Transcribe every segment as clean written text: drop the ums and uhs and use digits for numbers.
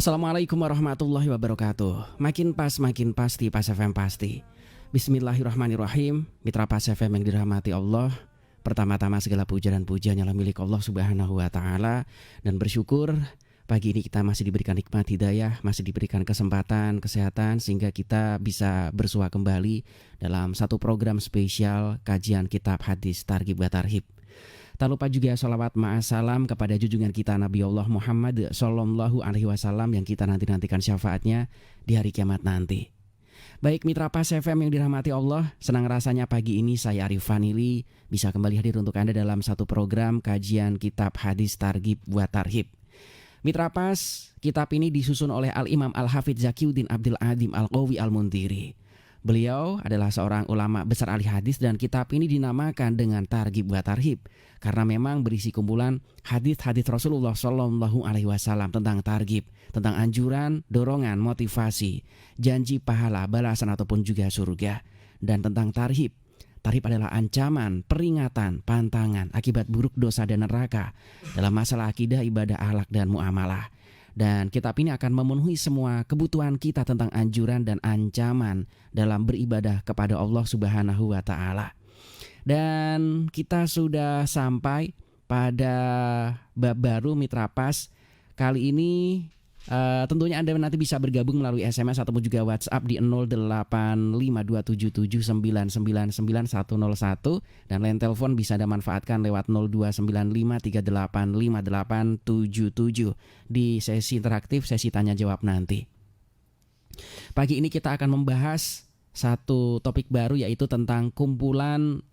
Assalamualaikum warahmatullahi wabarakatuh. Makin pas, makin pasti, Pas FM pasti. Bismillahirrahmanirrahim. Mitra Pas FM yang dirahmati Allah, pertama-tama segala puja dan pujian adalah milik Allah Subhanahu wa taala, dan bersyukur pagi ini kita masih diberikan nikmat hidayah, masih diberikan kesempatan, kesehatan, sehingga kita bisa bersua kembali dalam satu program spesial kajian kitab hadis Targhib wa Tarhib. Tak lupa juga sholawat ma'asalam kepada junjungan kita Nabi Allah Muhammad Sallallahu Alaihi Wasallam yang kita nantikan syafaatnya di hari kiamat nanti. Baik mitra Pas FM yang dirahmati Allah, senang rasanya pagi ini saya Arif Vanili bisa kembali hadir untuk Anda dalam satu program kajian kitab hadis Targhib wa Tarhib. Mitra Pas, kitab ini disusun oleh Al-Imam Al-Hafidz Zakiuddin Abdul Adim Al-Qawi Al-Mundhiri. Beliau adalah seorang ulama besar ahli hadis dan kitab ini dinamakan dengan Targhib wa Tarhib karena memang berisi kumpulan hadis-hadis Rasulullah Shallallahu Alaihi Wasallam tentang targhib, tentang anjuran, dorongan, motivasi, janji pahala, balasan ataupun juga surga, dan tentang tarhib. Tarhib adalah ancaman, peringatan, pantangan akibat buruk dosa dan neraka dalam masalah akidah, ibadah, akhlak dan muamalah. Dan kitab ini akan memenuhi semua kebutuhan kita tentang anjuran dan ancaman dalam beribadah kepada Allah Subhanahu wa taala. Dan kita sudah sampai pada bab baru mitra Pas. Kali ini tentunya Anda nanti bisa bergabung melalui SMS ataupun juga WhatsApp di 085277999101 dan lain telepon bisa Anda manfaatkan lewat 0295385877 di sesi interaktif, sesi tanya jawab nanti. Pagi ini kita akan membahas satu topik baru yaitu tentang kumpulan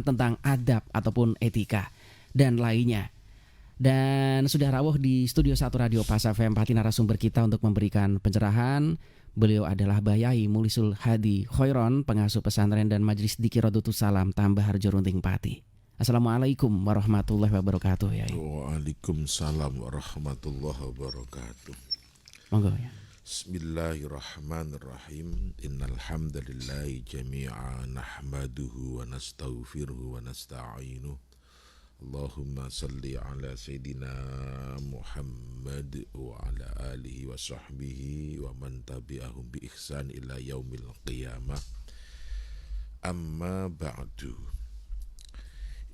tentang adab ataupun etika dan lainnya. Dan sudah rawuh di studio 1 Radio Pas FM Pati narasumber kita untuk memberikan pencerahan. Beliau adalah Bayai Mulisul Hadi Khairon, pengasuh pesantren dan Majelis Dzikir Rodotus Salam Tambah Harjo Runting Pati. Assalamualaikum warahmatullahi wabarakatuh ya. Waalaikumsalam warahmatullahi wabarakatuh. Monggo ya. Bismillahirrahmanirrahim. Innal hamdalillahi jami'a nahmaduhu wa nastaghfiruhu wa nasta'inuh. Allahumma salli ala Sayyidina Muhammad wa ala alihi wa sahbihi wa man tabi'ahum bi ihsan ila yaumil qiyamah. Amma ba'du.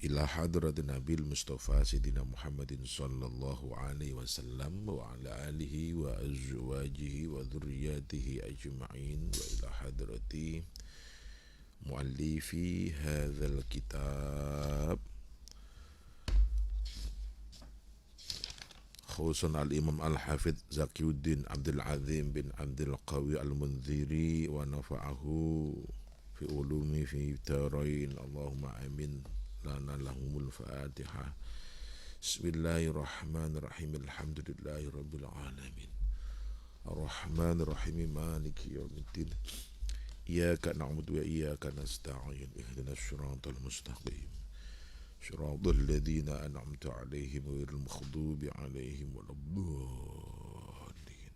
Ila hadratin Nabil Mustafa Sayyidina Muhammadin sallallahu alaihi wasallam wa ala alihi wa azwajihi wa dhurriyyatihi ajma'in wa ila hadrati muallifi hadzal kitab khususan al-Imam Al-Hafidz Zakiuddin Abdul Azim bin Abdul Qawi Al-Mundhiri wa nafa'ahu fi ulumi fi tarain Allahumma amin lana lahumul Fatihah. Bismillahirrahmanirrahim. Alhamdulillahi rabbil alamin. Ar-Rahmanir-Rahim maliki yaumiddin. Iyyaka na'budu wa iyyaka nasta'in. Ihdinas siratal mustaqim. Shiratal ladzina an'amta 'alaihim ghairil maghdubi 'alaihim waladdallin.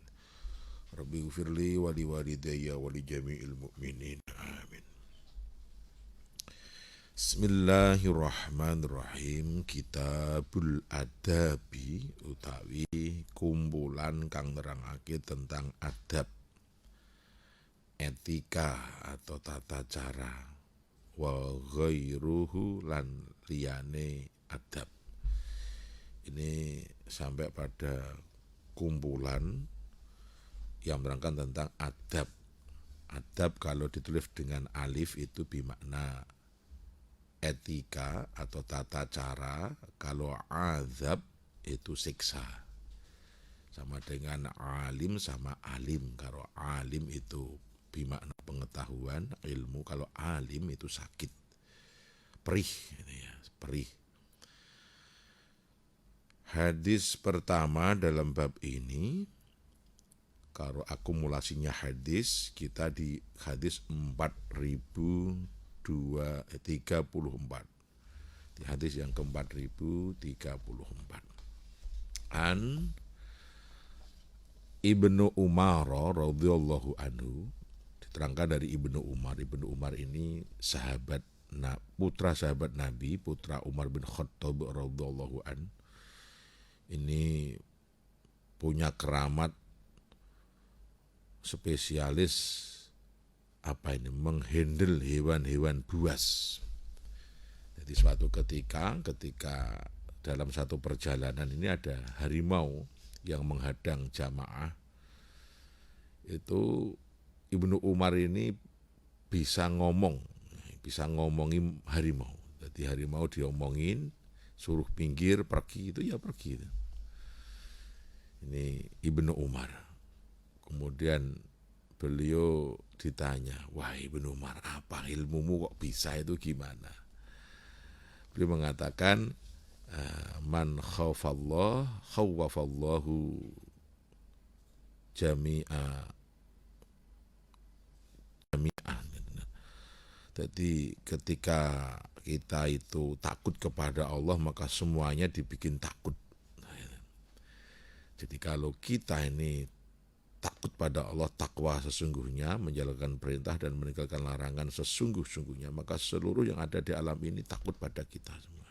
Rabbi ighfirli wa liwalidayya wa li jami'il mu'minin. Amin. Bismillahirrahmanirrahim. Kitabul Adabi utawi kumpulan kang nerangake tentang adab, etika atau tata cara, wa ghairuhu lan liyane adab. Ini sampai pada kumpulan yang menerangkan tentang adab. Adab kalau ditulis dengan alif itu bermakna etika atau tata cara. Kalau azab itu siksa. Sama dengan alim sama alim. Kalau alim itu bermakna pengetahuan, ilmu. Kalau alim itu sakit, perih, perih. Hadis pertama dalam bab ini, kalau akumulasinya hadis, kita di hadis 4034. Di hadis yang ke-4034. An Ibnu Umar radhiyallahu anhu, diterangkan dari Ibnu Umar. Ibnu Umar ini sahabat, putra sahabat Nabi, putra Umar bin Khattab radhiyallahu an. Ini punya keramat spesialis menghandle hewan-hewan buas. Jadi suatu ketika dalam satu perjalanan ini ada harimau yang menghadang jamaah. Itu Ibnu Umar ini bisa ngomongin harimau. Jadi harimau diomongin, suruh pinggir, pergi, itu ya pergi. Ini Ibnu Umar. Kemudian beliau ditanya, wah Ibnu Umar, apa ilmumu kok bisa itu gimana? Beliau mengatakan, man khawafallahu jami'an. Jadi ketika kita itu takut kepada Allah, maka semuanya dibikin takut. Jadi kalau kita ini takut pada Allah, takwa sesungguhnya, menjalankan perintah dan meninggalkan larangan sesungguh-sungguhnya, maka seluruh yang ada di alam ini takut pada kita semua.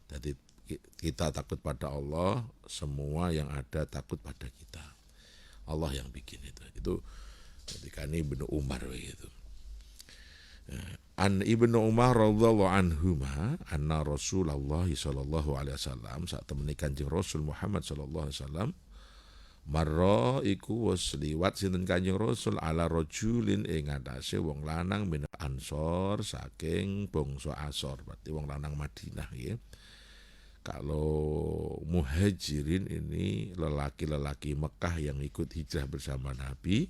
Jadi kita takut pada Allah, semua yang ada takut pada kita. Allah yang bikin itu. Itu ketika ini Ibnu Umar begitu. An Ibnu Umar radhiyallahu anhuma anna Rasulullah sallallahu alaihi wasallam saat temani Kanjeng Rasul Muhammad sallallahu alaihi wasallam marra iku wis liwat sinten Kanjeng Rasul ala rajulin ing atase wong lanang min Ansor saking bangsa Ansor, berarti wong lanang Madinah ya. Kalau muhajirin ini lelaki-lelaki Mekah yang ikut hijrah bersama Nabi,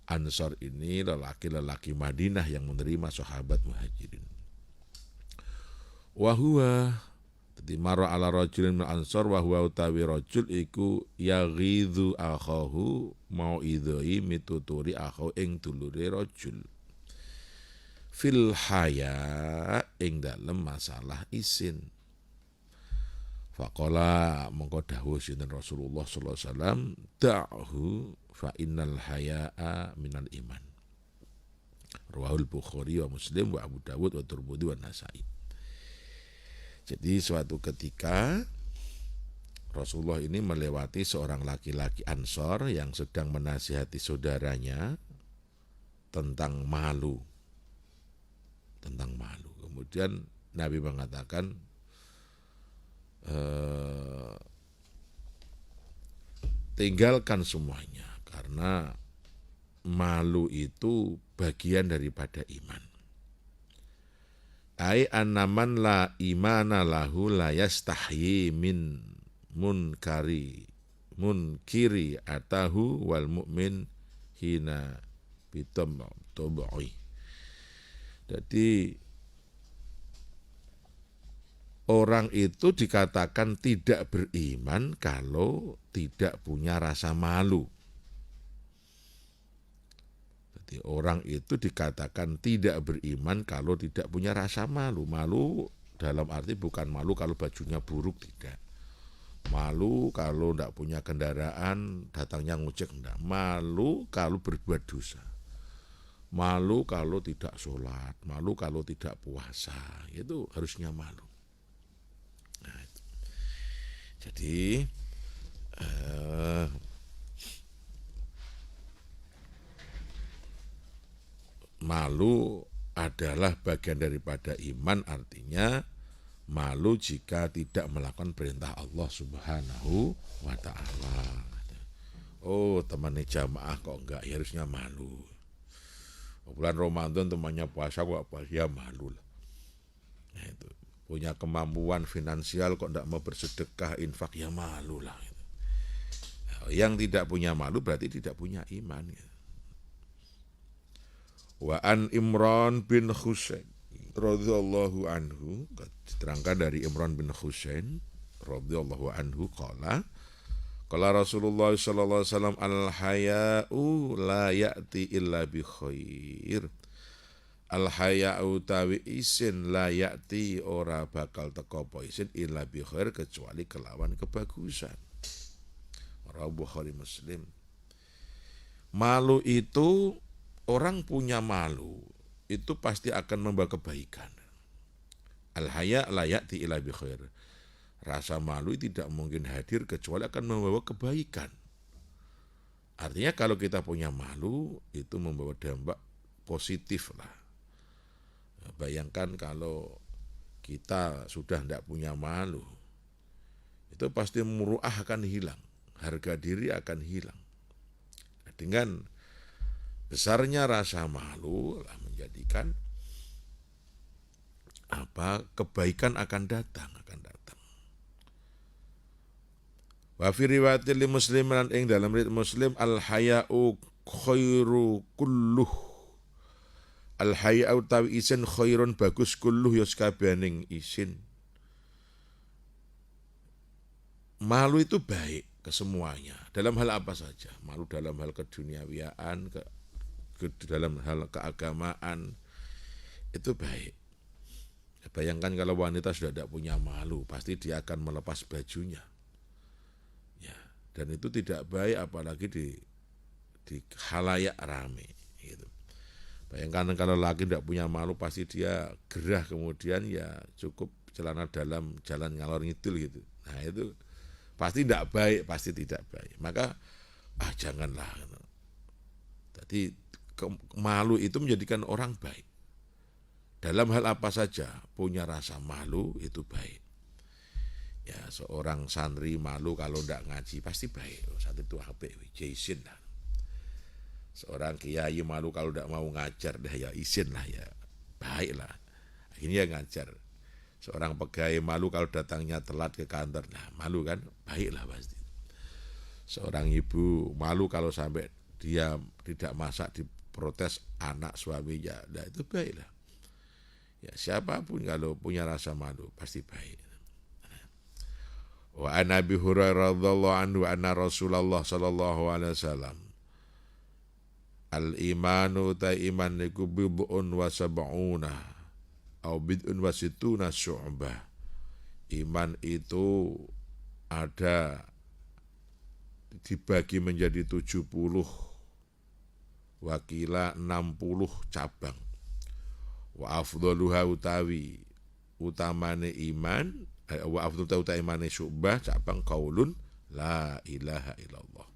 Ansor ini lelaki-lelaki Madinah yang menerima sahabat muhajirin. Wahuwa jadi marra ala rajulin min Ansor wahuwa utawi rajul iku yaghidhu akhahu mau idhoi mituturi akhahu ing dulure rajul fil haya ing dalem masalah isin. Faqala mongko dawuh sinten Rasulullah sallallahu alaihi wasallam, da'hu fa innal haya'a minal iman. Rawahul Bukhari wa Muslim wa Abu Dawud wa Tirmidzi wa Nasa'i. Jadi suatu ketika Rasulullah ini melewati seorang laki-laki Ansor yang sedang menasihati saudaranya tentang malu. Kemudian Nabi mengatakan, tinggalkan semuanya karena malu itu bagian daripada iman. Ai annaman la imana lahu la yastahyi min munkiri atahu wal mu'min hina bitam'i. Jadi orang itu dikatakan tidak beriman kalau tidak punya rasa malu. Jadi orang itu dikatakan tidak beriman kalau tidak punya rasa malu. Malu dalam arti bukan malu kalau bajunya buruk, tidak. Malu kalau tidak punya kendaraan, datangnya ngojek, tidak. Malu kalau berbuat dosa. Malu kalau tidak sholat. Malu kalau tidak puasa. Itu harusnya malu. Nah, itu. Jadi malu adalah bagian daripada iman, artinya malu jika tidak melakukan perintah Allah Subhanahu wa ta'ala. Oh, temannya jamaah kok enggak, ya harusnya malu. Bulan Ramadan temannya puasa kok apa, ya malu lah. Nah, itu punya kemampuan finansial kok enggak mau bersedekah, infak, ya malu lah. Yang tidak punya malu berarti tidak punya iman. Wa an Imran bin Husain radhiyallahu anhu, diterangkan dari Imran bin Husain radhiyallahu anhu qala Rasulullah sallallahu alaihi wasallam al haya'u la ya'ti illa bi khair. Al haya'u tawi isin la ya'ti ora bakal teko apa isin illa bi khair kecuali kelawan kebagusan. Rawahu Bukhari Muslim. Malu itu, orang punya malu itu pasti akan membawa kebaikan. Al haya la ya'ti illa bi khair. Rasa malu tidak mungkin hadir kecuali akan membawa kebaikan. Artinya kalau kita punya malu itu membawa dampak positif lah. Bayangkan kalau kita sudah tidak punya malu, itu pasti muruah akan hilang, harga diri akan hilang. Dengan besarnya rasa malu lah menjadikan kebaikan akan datang. Wa fi riwayatil muslim lan ing dalam riwayat Muslim al haya'u khairu kulluh. Al haya'u tawi isin khairun bagus kulluh ya sekabening isin. Malu itu baik ke semuanya, dalam hal apa saja. Malu dalam hal keduniawiaan, dalam hal keagamaan, itu baik. Bayangkan kalau wanita sudah tidak punya malu, pasti dia akan melepas bajunya. Ya, dan itu tidak baik apalagi di khalayak rame. Gitu. Bayangkan kalau laki tidak punya malu, pasti dia gerah kemudian ya cukup celana dalam jalan ngalor ngidul gitu. Nah itu pasti tidak baik, pasti tidak baik. Maka janganlah. Jadi malu itu menjadikan orang baik. Dalam hal apa saja punya rasa malu itu baik. Ya seorang santri malu kalau tidak ngaji pasti baik. Saat itu apik izin lah. Seorang kiai malu kalau tidak mau ngajar dah ya izin lah ya. Baiklah. Akhirnya ngajar. Seorang pegawai malu kalau datangnya telat ke kantor, nah malu kan, baiklah pasti. Seorang ibu malu kalau sampai dia tidak masak diprotes anak suaminya, nah itu baiklah. Ya siapapun kalau punya rasa malu pasti baik. Wa an Abi Hurairah radhiyallahu anhu anna Rasulullah sallallahu alaihi wasallam al imanu ta iman niku bid'un wa sab'una au bid'un wa situna syu'bah. Iman itu ada dibagi menjadi 70, wakila 60 cabang. Wa afdaluha utawi utamane iman, wa afdalu utamane syu'bah cabang qaulun la ilaha illallah.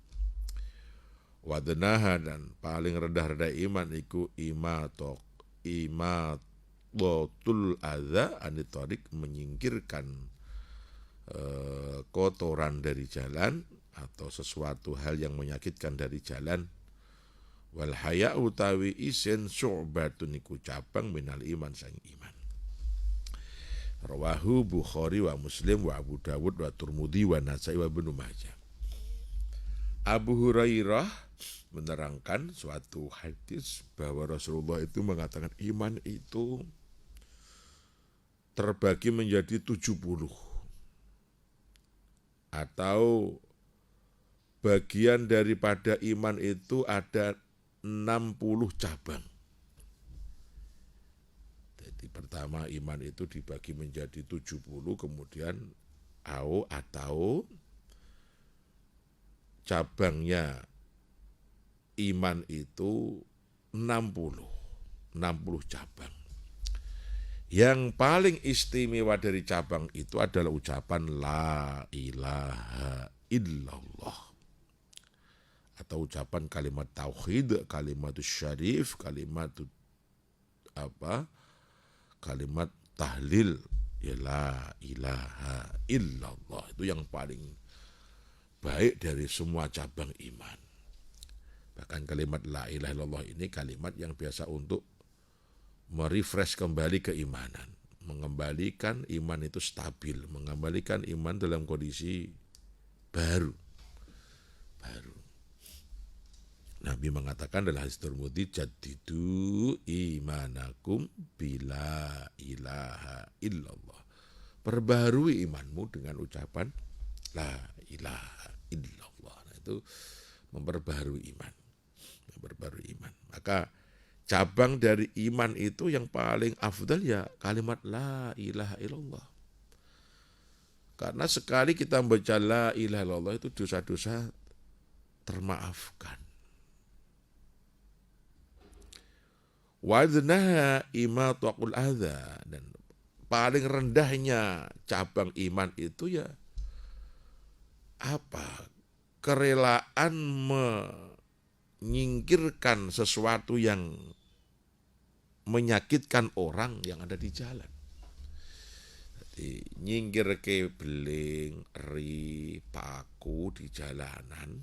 Wadnaha dan paling rendah-rendah iman iku imatotul adza anitarik, menyingkirkan kotoran dari jalan atau sesuatu hal yang menyakitkan dari jalan. Wal haya utawi isin syu'batun iku cabang minal iman sang iman. Rawahu Bukhari wa Muslim wa Abu Dawud wa Turmudi wa Nasai wa Ibnu Majah. Abu Hurairah menerangkan suatu hadis bahwa Rasulullah itu mengatakan iman itu terbagi menjadi 70 atau bagian daripada iman itu ada 60 cabang. Jadi pertama iman itu dibagi menjadi 70, kemudian atau cabangnya iman itu 60 cabang. Yang paling istimewa dari cabang itu adalah ucapan la ilaha illallah, atau ucapan kalimat tauhid, kalimat syarif, kalimat tahlil, ya la ilaha illallah. Itu yang paling baik dari semua cabang iman. Bahkan kalimat la ilaha illallah ini kalimat yang biasa untuk merefresh kembali keimanan, mengembalikan iman itu stabil, mengembalikan iman dalam kondisi baru. Nabi mengatakan dalam hadis Tirmidzi, jaddidu imanakum bila ilaha illallah. Perbaharui imanmu dengan ucapan la ilaha illallah. Nah, itu memperbaharui iman. Maka cabang dari iman itu yang paling afdal ya kalimat la ilaha illallah. Karena sekali kita membaca la ilaha illallah itu dosa-dosa termaafkan. Wadnaha imataqul adza, dan paling rendahnya cabang iman itu ya apa? Kerelaan menyingkirkan sesuatu yang menyakitkan orang yang ada di jalan. Jadi, nyingkir ke beling, eri, paku di jalanan,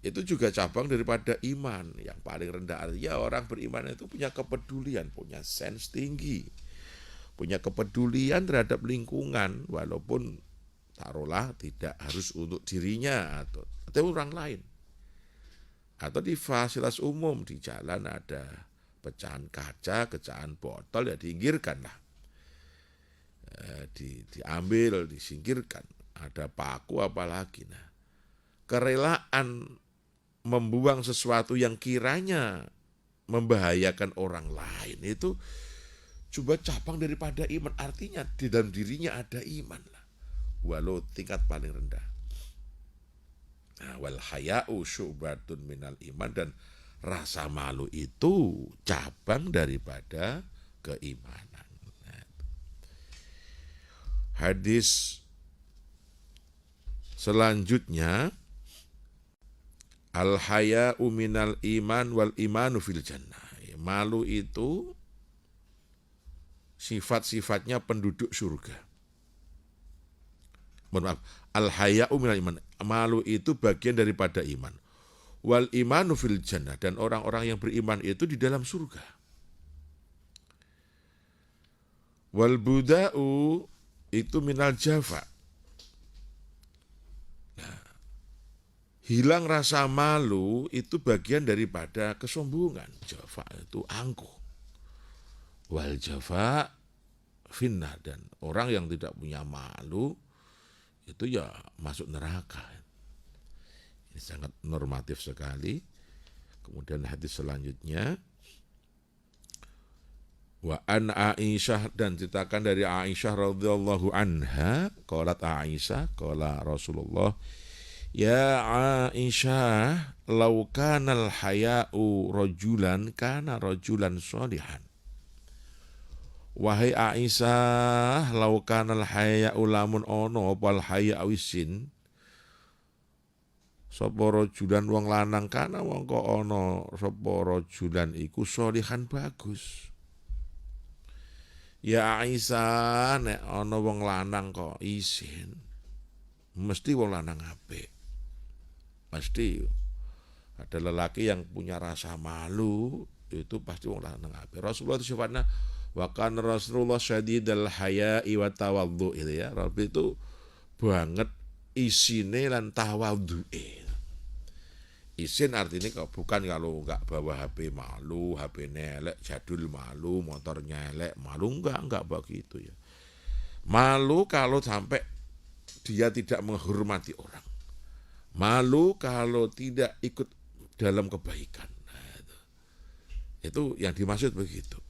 itu juga cabang daripada iman. Yang paling rendah artinya orang beriman itu punya kepedulian, punya sense tinggi, punya kepedulian terhadap lingkungan, walaupun taruhlah tidak harus untuk dirinya atau orang lain. Atau di fasilitas umum, di jalan ada pecahan kaca, pecahan botol, ya diinggirkanlah. Diambil, disingkirkan. Ada paku apalagi. Nah, kerelaan membuang sesuatu yang kiranya membahayakan orang lain itu coba cabang daripada iman. Artinya di dalam dirinya ada iman lah, walau tingkat paling rendah. Nah, wal haya'u syu'batun minal iman, dan rasa malu itu cabang daripada keimanan. Nah, hadis selanjutnya, al haya'u minal iman wal imanu fil jannah. Malu itu sifat-sifatnya penduduk surga. Mohon maaf, al haya'u minal iman, malu itu bagian daripada iman. Wal imanu fil jannah, dan orang-orang yang beriman itu di dalam surga. Wal buda'u itu minal jafa. Nah, hilang rasa malu itu bagian daripada kesombongan. Jafa itu angkuh. Wal jafa finnar, dan orang yang tidak punya malu itu ya masuk neraka. Ini sangat normatif sekali. Kemudian hadis selanjutnya, wa an Aisyah, dan ceritakan dari Aisyah radhiyallahu anha, qalat Aisyah, qala Rasulullah, ya Aisyah, law kana al haya'u rajulan kana rajulan sholihan. Wahai Aisyah, law kana al haya'u lamun ono wal haya'u isin, sapa rajulan wong lanang, kana wong kok ono sapa rajulan iku sholihan bagus. Ya Aisyah, nek ana wong lanang kok isin, mesti wong lanang apik. Pasti ada lelaki yang punya rasa malu, itu pasti wong lanang apik. Rasulullah itu sifatnya wa kana Rasulullah syadidal haya'i wa tawaddu, itu ya. Rasul itu banget isine lan tawaddu'e. Isin artinya kok bukan kalau enggak bawa HP malu, HP nelek, jadul malu, motor nyelek malu, enggak begitu ya. Malu kalau sampai dia tidak menghormati orang. Malu kalau tidak ikut dalam kebaikan. Nah, itu yang dimaksud begitu.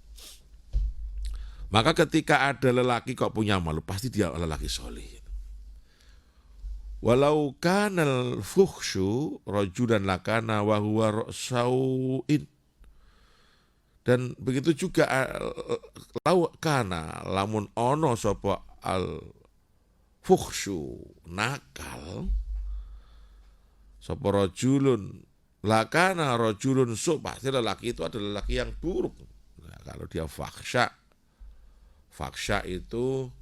Maka ketika ada lelaki kok punya malu, pasti dia lelaki soleh. Walau kanal fuhsyu rajulan lakana wa huwa sau'in. Dan begitu juga lau kana lamun ono sapa al fuhsyu nakal, sapa rajulun lakana rajulun su', pasti lelaki itu adalah lelaki yang buruk. Nah, kalau dia fakhsya itu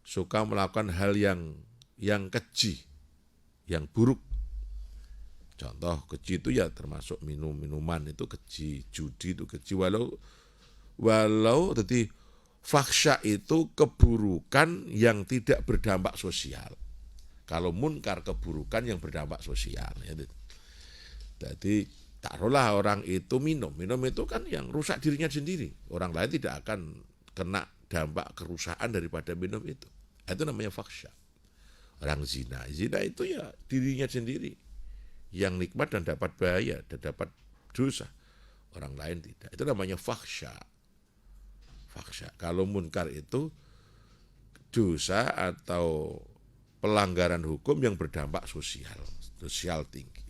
suka melakukan hal yang keji, yang buruk. Contoh keji itu ya termasuk minuman itu keji, judi itu keji, walau jadi fakhsya itu keburukan yang tidak berdampak sosial. Kalau munkar keburukan yang berdampak sosial. Jadi taruhlah orang itu minum itu kan yang rusak dirinya sendiri. Orang lain tidak akan kena dampak kerusakan daripada minum itu. Itu namanya fakhsya. Orang zina itu ya dirinya sendiri yang nikmat dan dapat bahaya dan dapat dosa. Orang lain tidak. Itu namanya fakhsya. Kalau munkar itu dosa atau pelanggaran hukum yang berdampak sosial tinggi.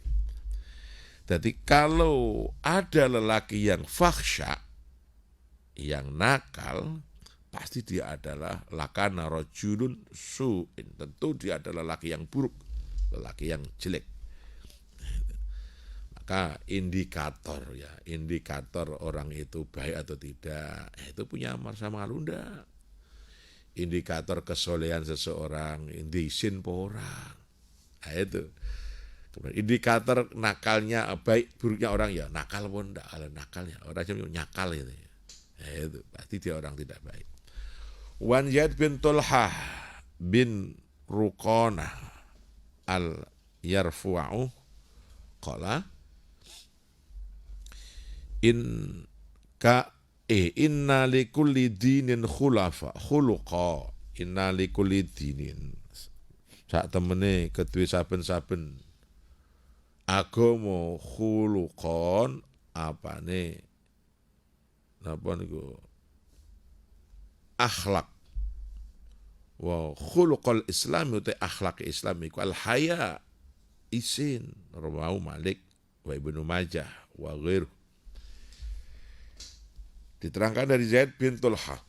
Jadi kalau ada lelaki yang fakhsya, yang nakal, pasti dia adalah lakana rajulun su'in. Tentu dia adalah laki yang buruk, laki yang jelek. Maka indikator orang itu baik atau tidak, itu punya rasa malu enggak? Indikator kesolehan seseorang, indisin orang. Nah, itu. Kemudian indikator nakalnya baik buruknya orang ya nakal pun enggak. Kalau nakalnya orang yang nyakal itu. Nah, itu pasti dia orang tidak baik. Wan Zaid bin Tulhah bin Ruqanah al-Yarfu'u qala inna likulli dinin khuluqa inna likulli dinin sak temene kedue saben-saben agama khuluqan apane napa niku akhlak wa khuluqal islam uta akhlak Islam iku al haya isin rawahu Malik wa Ibnu Majah wa ghair. Diterangkan dari Zaid bin Tulhah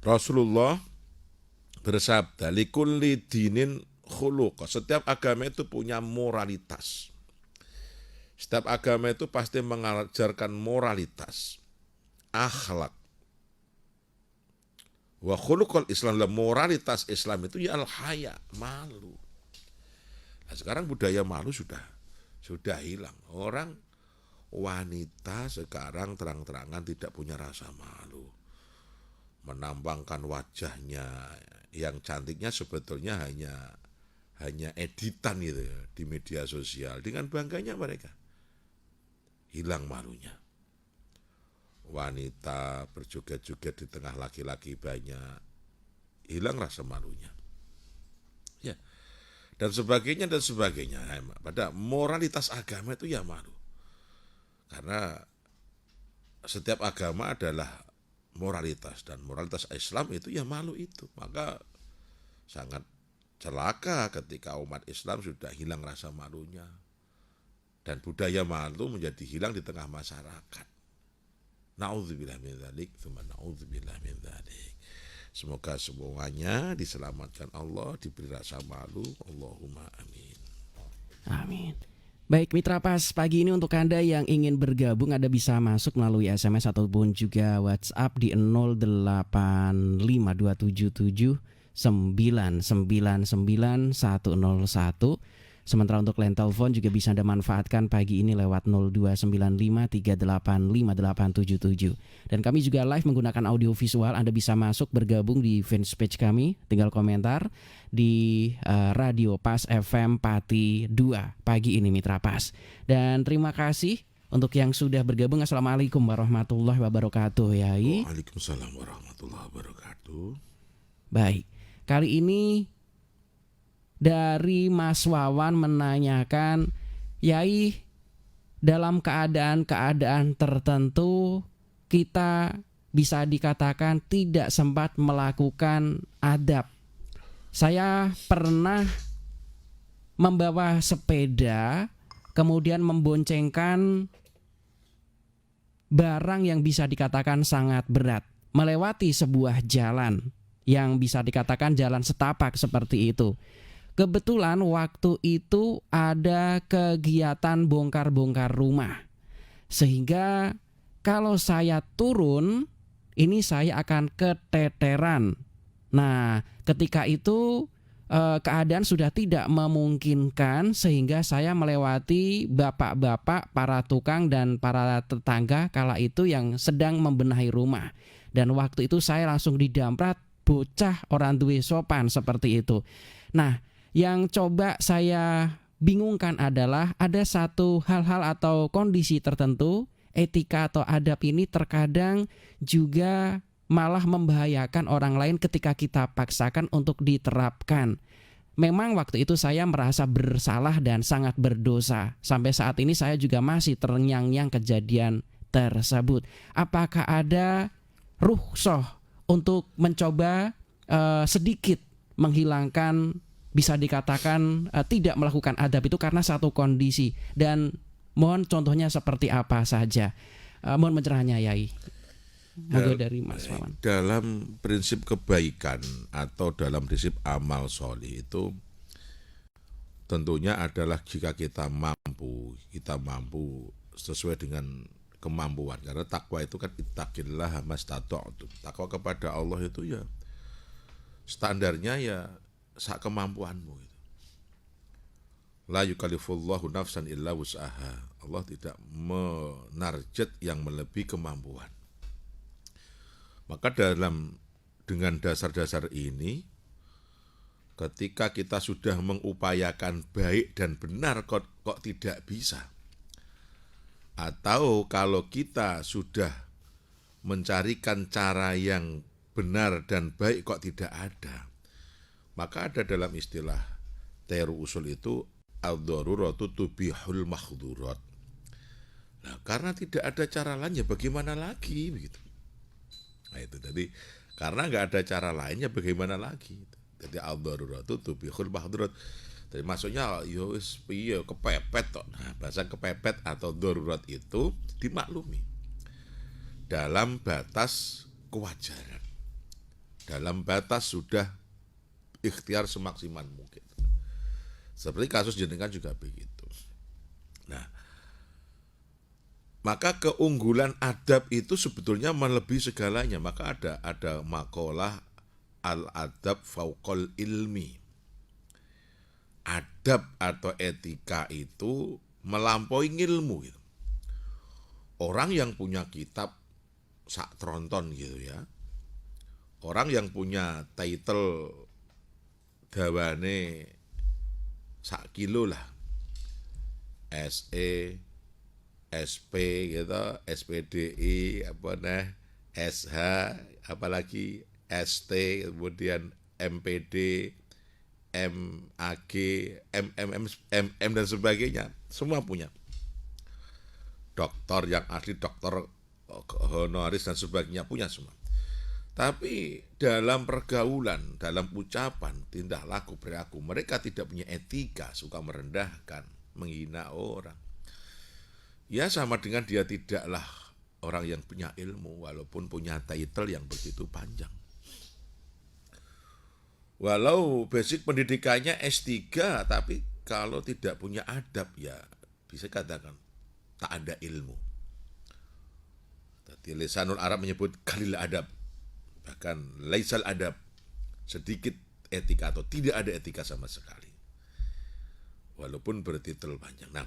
Rasulullah bersabda likulli dinin khuluq. Setiap agama itu punya moralitas. Setiap agama itu pasti mengajarkan moralitas, akhlak. Wa khuluqul Islam, moralitas Islam itu ya al-haya, malu. Nah, sekarang budaya malu sudah hilang. Orang wanita sekarang terang-terangan tidak punya rasa malu. Menampangkan wajahnya yang cantiknya sebetulnya hanya editan gitu ya, di media sosial. Dengan bangganya mereka hilang malunya. Wanita berjoget-joget di tengah laki-laki banyak, hilang rasa malunya. Ya, dan sebagainya. Pada moralitas agama itu ya malu. Karena setiap agama adalah moralitas, dan moralitas Islam itu ya malu itu. Maka sangat celaka ketika umat Islam sudah hilang rasa malunya. Dan budaya malu menjadi hilang di tengah masyarakat. Na'udzubillah min dzalik, tsumma na'udzubillah min dzalik. Semoga semuanya diselamatkan Allah, diberi rasa malu. Allahumma amin. Amin. Baik Mitra Pas, pagi ini untuk Anda yang ingin bergabung, Anda bisa masuk melalui SMS ataupun juga WhatsApp di 085277999101. Sementara untuk line telepon juga bisa Anda manfaatkan pagi ini lewat 0295385877. Dan kami juga live menggunakan audio visual. Anda bisa masuk bergabung di fanpage kami, tinggal komentar di Radio Pas FM Pati 2 pagi ini Mitra Pas. Dan terima kasih untuk yang sudah bergabung. Assalamualaikum warahmatullahi wabarakatuh Yai. Waalaikumsalam warahmatullahi wabarakatuh. Baik, kali ini dari Mas Wawan menanyakan, Yai, dalam keadaan-keadaan tertentu kita bisa dikatakan tidak sempat melakukan adab. Saya pernah membawa sepeda, kemudian memboncengkan barang yang bisa dikatakan sangat berat, melewati sebuah jalan yang bisa dikatakan jalan setapak seperti itu. Kebetulan waktu itu ada kegiatan bongkar-bongkar rumah. Sehingga kalau saya turun, ini saya akan keteteran. Nah, ketika itu keadaan sudah tidak memungkinkan sehingga saya melewati bapak-bapak, para tukang dan para tetangga kala itu yang sedang membenahi rumah. Dan waktu itu saya langsung didamprat, bocah orang duwe sopan seperti itu. Nah, yang coba saya bingungkan adalah ada satu hal-hal atau kondisi tertentu, etika atau adab ini terkadang juga malah membahayakan orang lain ketika kita paksakan untuk diterapkan. Memang waktu itu saya merasa bersalah dan sangat berdosa. Sampai saat ini saya juga masih terngiang-ngiang kejadian tersebut. Apakah ada rukhsah untuk mencoba sedikit menghilangkan, bisa dikatakan tidak melakukan adab itu karena satu kondisi, dan Mohon contohnya seperti apa saja. Mohon pencerahannya Yai. Monggo dari Mas Wawan. Dalam prinsip kebaikan atau dalam prinsip amal soleh itu tentunya adalah jika kita mampu sesuai dengan kemampuan. Karena takwa itu kan ittaqillah mastata'tum. Takwa kepada Allah itu ya standarnya ya sak kemampuanmu gitu. La yukallifullahu nafsan illa wus'aha. Allah tidak menarget yang melebihi kemampuan. Maka dengan dasar-dasar ini, ketika kita sudah mengupayakan baik dan benar kok tidak bisa. Atau kalau kita sudah mencarikan cara yang benar dan baik kok tidak ada. Maka ada dalam istilah teori usul itu ad-daruratu tubihul mahdhurat. Nah, karena tidak ada cara lain ya bagaimana lagi begitu. Nah itu tadi karena nggak ada cara lainnya bagaimana lagi. Jadi ad-daruratu tubihul mahdhurat. Jadi maksudnya yo wis piye kepepet toh. Nah, bahasa kepepet atau darurat itu dimaklumi dalam batas kewajaran. Dalam batas sudah ikhtiar semaksimal mungkin. Seperti kasus jenengan juga begitu. Nah, maka keunggulan adab itu sebetulnya melebihi segalanya. Maka ada makalah al-adab fauqal ilmi. Adab atau etika itu melampaui ilmu gitu. Orang yang punya kitab sak tronton gitu ya. Orang yang punya title dawane sak kilo lah. SE, SP gitu, SPDI, SH, apalagi ST, kemudian MPD, MAG, MM dan sebagainya, semua punya. Doktor yang asli, doktor honoris dan sebagainya punya semua. Tapi dalam pergaulan, dalam ucapan, tindak laku, perilaku, mereka tidak punya etika, suka merendahkan, menghina orang. Ya sama dengan dia tidaklah orang yang punya ilmu, walaupun punya title yang begitu panjang. Walau basic pendidikannya S3, tapi kalau tidak punya adab ya bisa katakan tak ada ilmu. Tadi Lisanul Arab menyebut kalil adab. Bahkan laisal adab, sedikit etika atau tidak ada etika sama sekali. Walaupun bertitel panjang. Nah,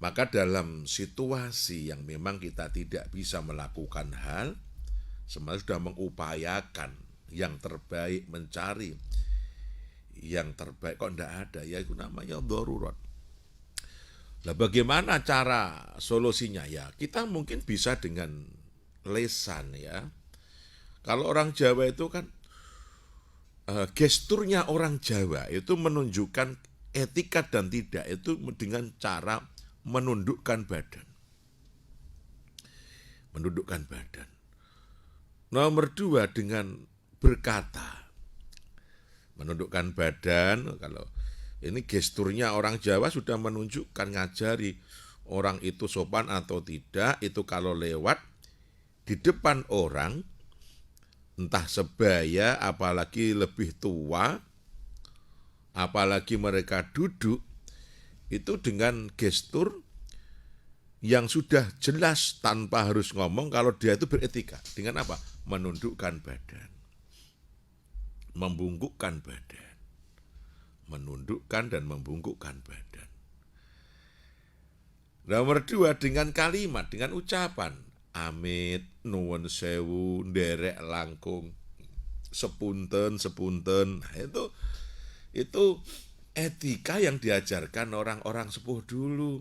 maka dalam situasi yang memang kita tidak bisa melakukan hal, semuanya sudah mengupayakan yang terbaik, mencari yang terbaik kok tidak ada, ya itu namanya darurat. Nah, bagaimana cara solusinya ya? Kita mungkin bisa dengan lesan ya. Kalau orang Jawa itu kan gesturnya orang Jawa itu menunjukkan etika dan tidak itu dengan cara menundukkan badan. Menundukkan badan. Nomor 2 dengan berkata. Menundukkan badan, kalau ini gesturnya orang Jawa sudah menunjukkan, ngajari orang itu sopan atau tidak, itu kalau lewat di depan orang, entah sebaya, apalagi lebih tua, apalagi mereka duduk, itu dengan gestur yang sudah jelas tanpa harus ngomong kalau dia itu beretika. Dengan apa? Menundukkan badan. Membungkukkan badan. Menundukkan dan membungkukkan badan. Nomor 2 dengan kalimat, dengan ucapan. Amit, nuwun sewu, nderek langkung, sepunten. Nah, itu etika yang diajarkan orang-orang sepuh dulu.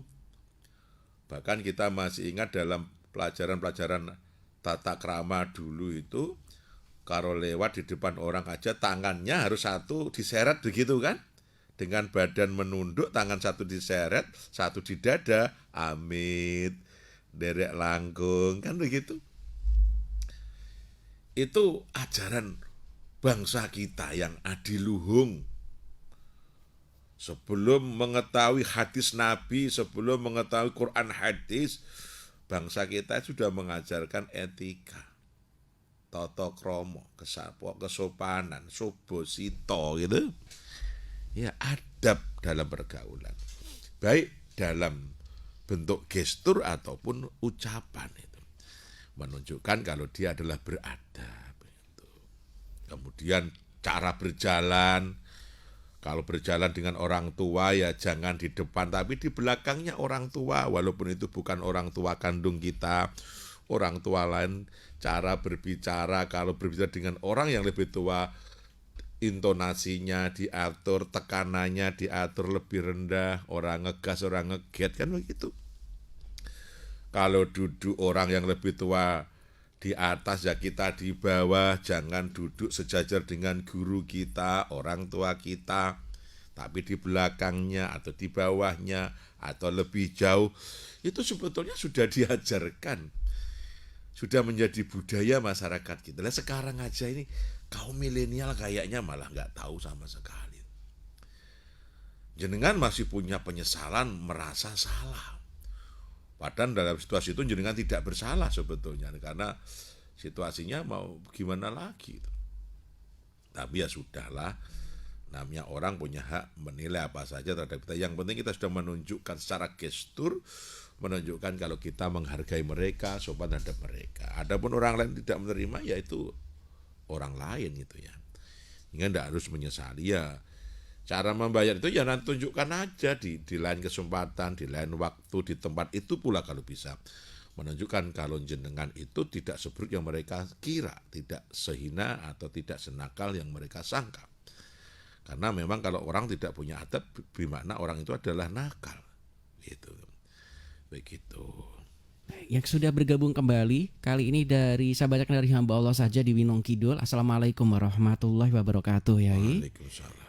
Bahkan kita masih ingat dalam pelajaran-pelajaran tata krama dulu itu, kalau lewat di depan orang aja tangannya harus satu diseret begitu kan? Dengan badan menunduk, tangan satu diseret, satu di dada, amit, derek langkung, kan begitu. Itu ajaran bangsa kita yang adiluhung. Sebelum mengetahui hadis Nabi, sebelum mengetahui Quran hadis, bangsa kita sudah mengajarkan etika, tata krama, kesopanan, sobosito gitu. Ya, adab dalam pergaulan. Baik dalam bentuk gestur ataupun ucapan itu. Menunjukkan kalau dia adalah beradab. Gitu. Kemudian cara berjalan, kalau berjalan dengan orang tua ya jangan di depan tapi di belakangnya orang tua, walaupun itu bukan orang tua kandung kita, orang tua lain. Cara berbicara, kalau berbicara dengan orang yang lebih tua, intonasinya diatur, tekanannya diatur lebih rendah, orang ngegas, orang ngeget, kan begitu. Kalau duduk orang yang lebih tua di atas ya kita di bawah, jangan duduk sejajar dengan guru kita, orang tua kita, tapi di belakangnya atau di bawahnya atau lebih jauh. Itu sebetulnya sudah diajarkan, sudah menjadi budaya masyarakat kita. Nah, sekarang aja ini kaum milenial kayaknya malah nggak tahu sama sekali. Jenengan masih punya penyesalan merasa salah. Padahal dalam situasi itu jenengan tidak bersalah sebetulnya, karena situasinya mau gimana lagi. Tapi ya sudahlah, namanya orang punya hak menilai apa saja terhadap kita. Yang penting kita sudah menunjukkan secara gestur, menunjukkan kalau kita menghargai mereka, sopan terhadap mereka. Adapun orang lain tidak menerima, ya itu orang lain gitu ya. Hingga tidak harus menyesali ya. Cara membayar itu ya nanti tunjukkan aja di lain kesempatan, di lain waktu, di tempat itu pula kalau bisa. Menunjukkan kalau jenengan itu tidak seburuk yang mereka kira, tidak sehina atau tidak senakal yang mereka sangka. Karena memang kalau orang tidak punya adab, bermakna orang itu adalah nakal. Gitu. Begitu. Yang sudah bergabung kembali kali ini dari sahabat dari hamba Allah saja di Winong Kidul. Assalamualaikum warahmatullahi wabarakatuh, Yai. Waalaikumsalam.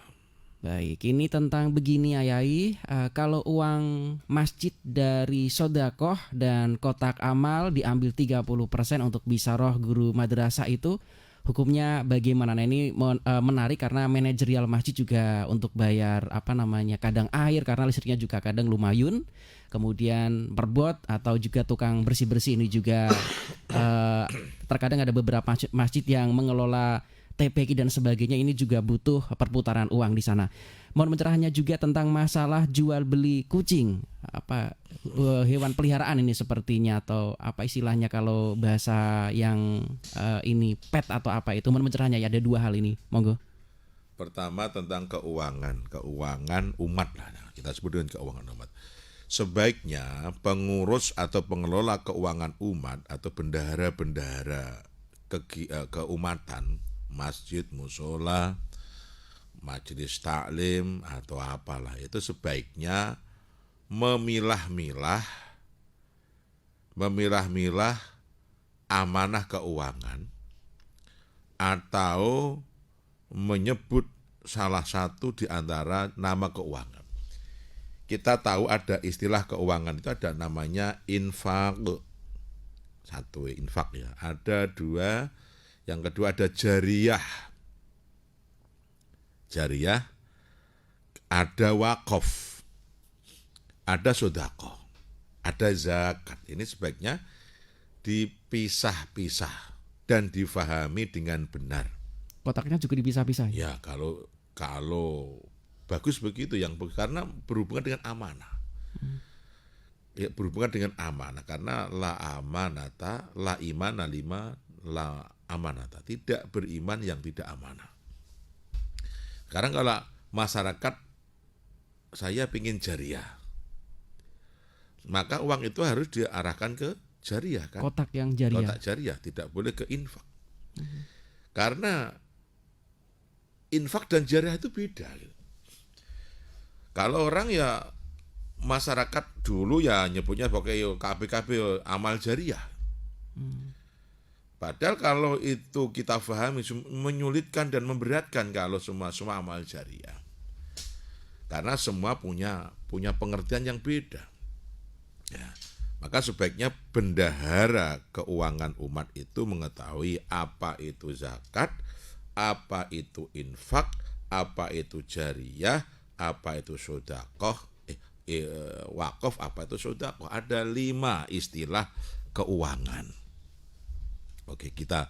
Baik, ini tentang begini Yai, kalau uang masjid dari sodakoh dan kotak amal diambil 30% untuk bisaroh guru madrasah itu hukumnya bagaimana? Nah, ini menarik karena manajerial masjid juga untuk bayar kadang air karena listriknya juga kadang lumayan. Kemudian perbot atau juga tukang bersih-bersih ini juga terkadang ada beberapa masjid yang mengelola TPQ dan sebagainya, ini juga butuh perputaran uang di sana. Mohon pencerahannya juga tentang masalah jual beli kucing, hewan peliharaan ini sepertinya, atau apa istilahnya kalau bahasa yang ini pet atau apa itu. Mohon pencerahannya ya, ada dua hal ini, monggo. Pertama tentang keuangan umat lah, kita sebut dengan keuangan umat. Sebaiknya pengurus atau pengelola keuangan umat atau bendahara-bendahara keumatan, masjid, musola, majelis taklim atau apalah, itu sebaiknya memilah-milah amanah keuangan atau menyebut salah satu di antara nama keuangan. Kita tahu ada istilah keuangan itu ada namanya infak. Satu infak ya, ada dua. Yang kedua ada jariyah. Jariyah, ada wakaf, ada sedekah, ada zakat. Ini sebaiknya dipisah-pisah dan difahami dengan benar. Kotaknya juga dipisah-pisah. Ya, kalau bagus begitu, karena berhubungan dengan amanah. Ya, berhubungan dengan amanah, karena la amanata, la imana lima, la amanata, tidak beriman yang tidak amanah. Sekarang kalau masyarakat saya ingin jariyah, maka uang itu harus diarahkan ke jariyah kan? Kotak yang jariyah. Kotak jariyah, tidak boleh ke infak. Karena infak dan jariyah itu beda gitu. Kalau orang ya masyarakat dulu ya nyebutnya pakai KBKB amal jariyah. Padahal kalau itu kita pahami menyulitkan dan memberatkan kalau semua amal jariah. Karena semua punya pengertian yang beda. Ya, maka sebaiknya bendahara keuangan umat itu mengetahui apa itu zakat, apa itu infak, apa itu jariah, apa itu sedekah, wakaf apa itu sedekah. Ada 5 istilah keuangan. Oke, kita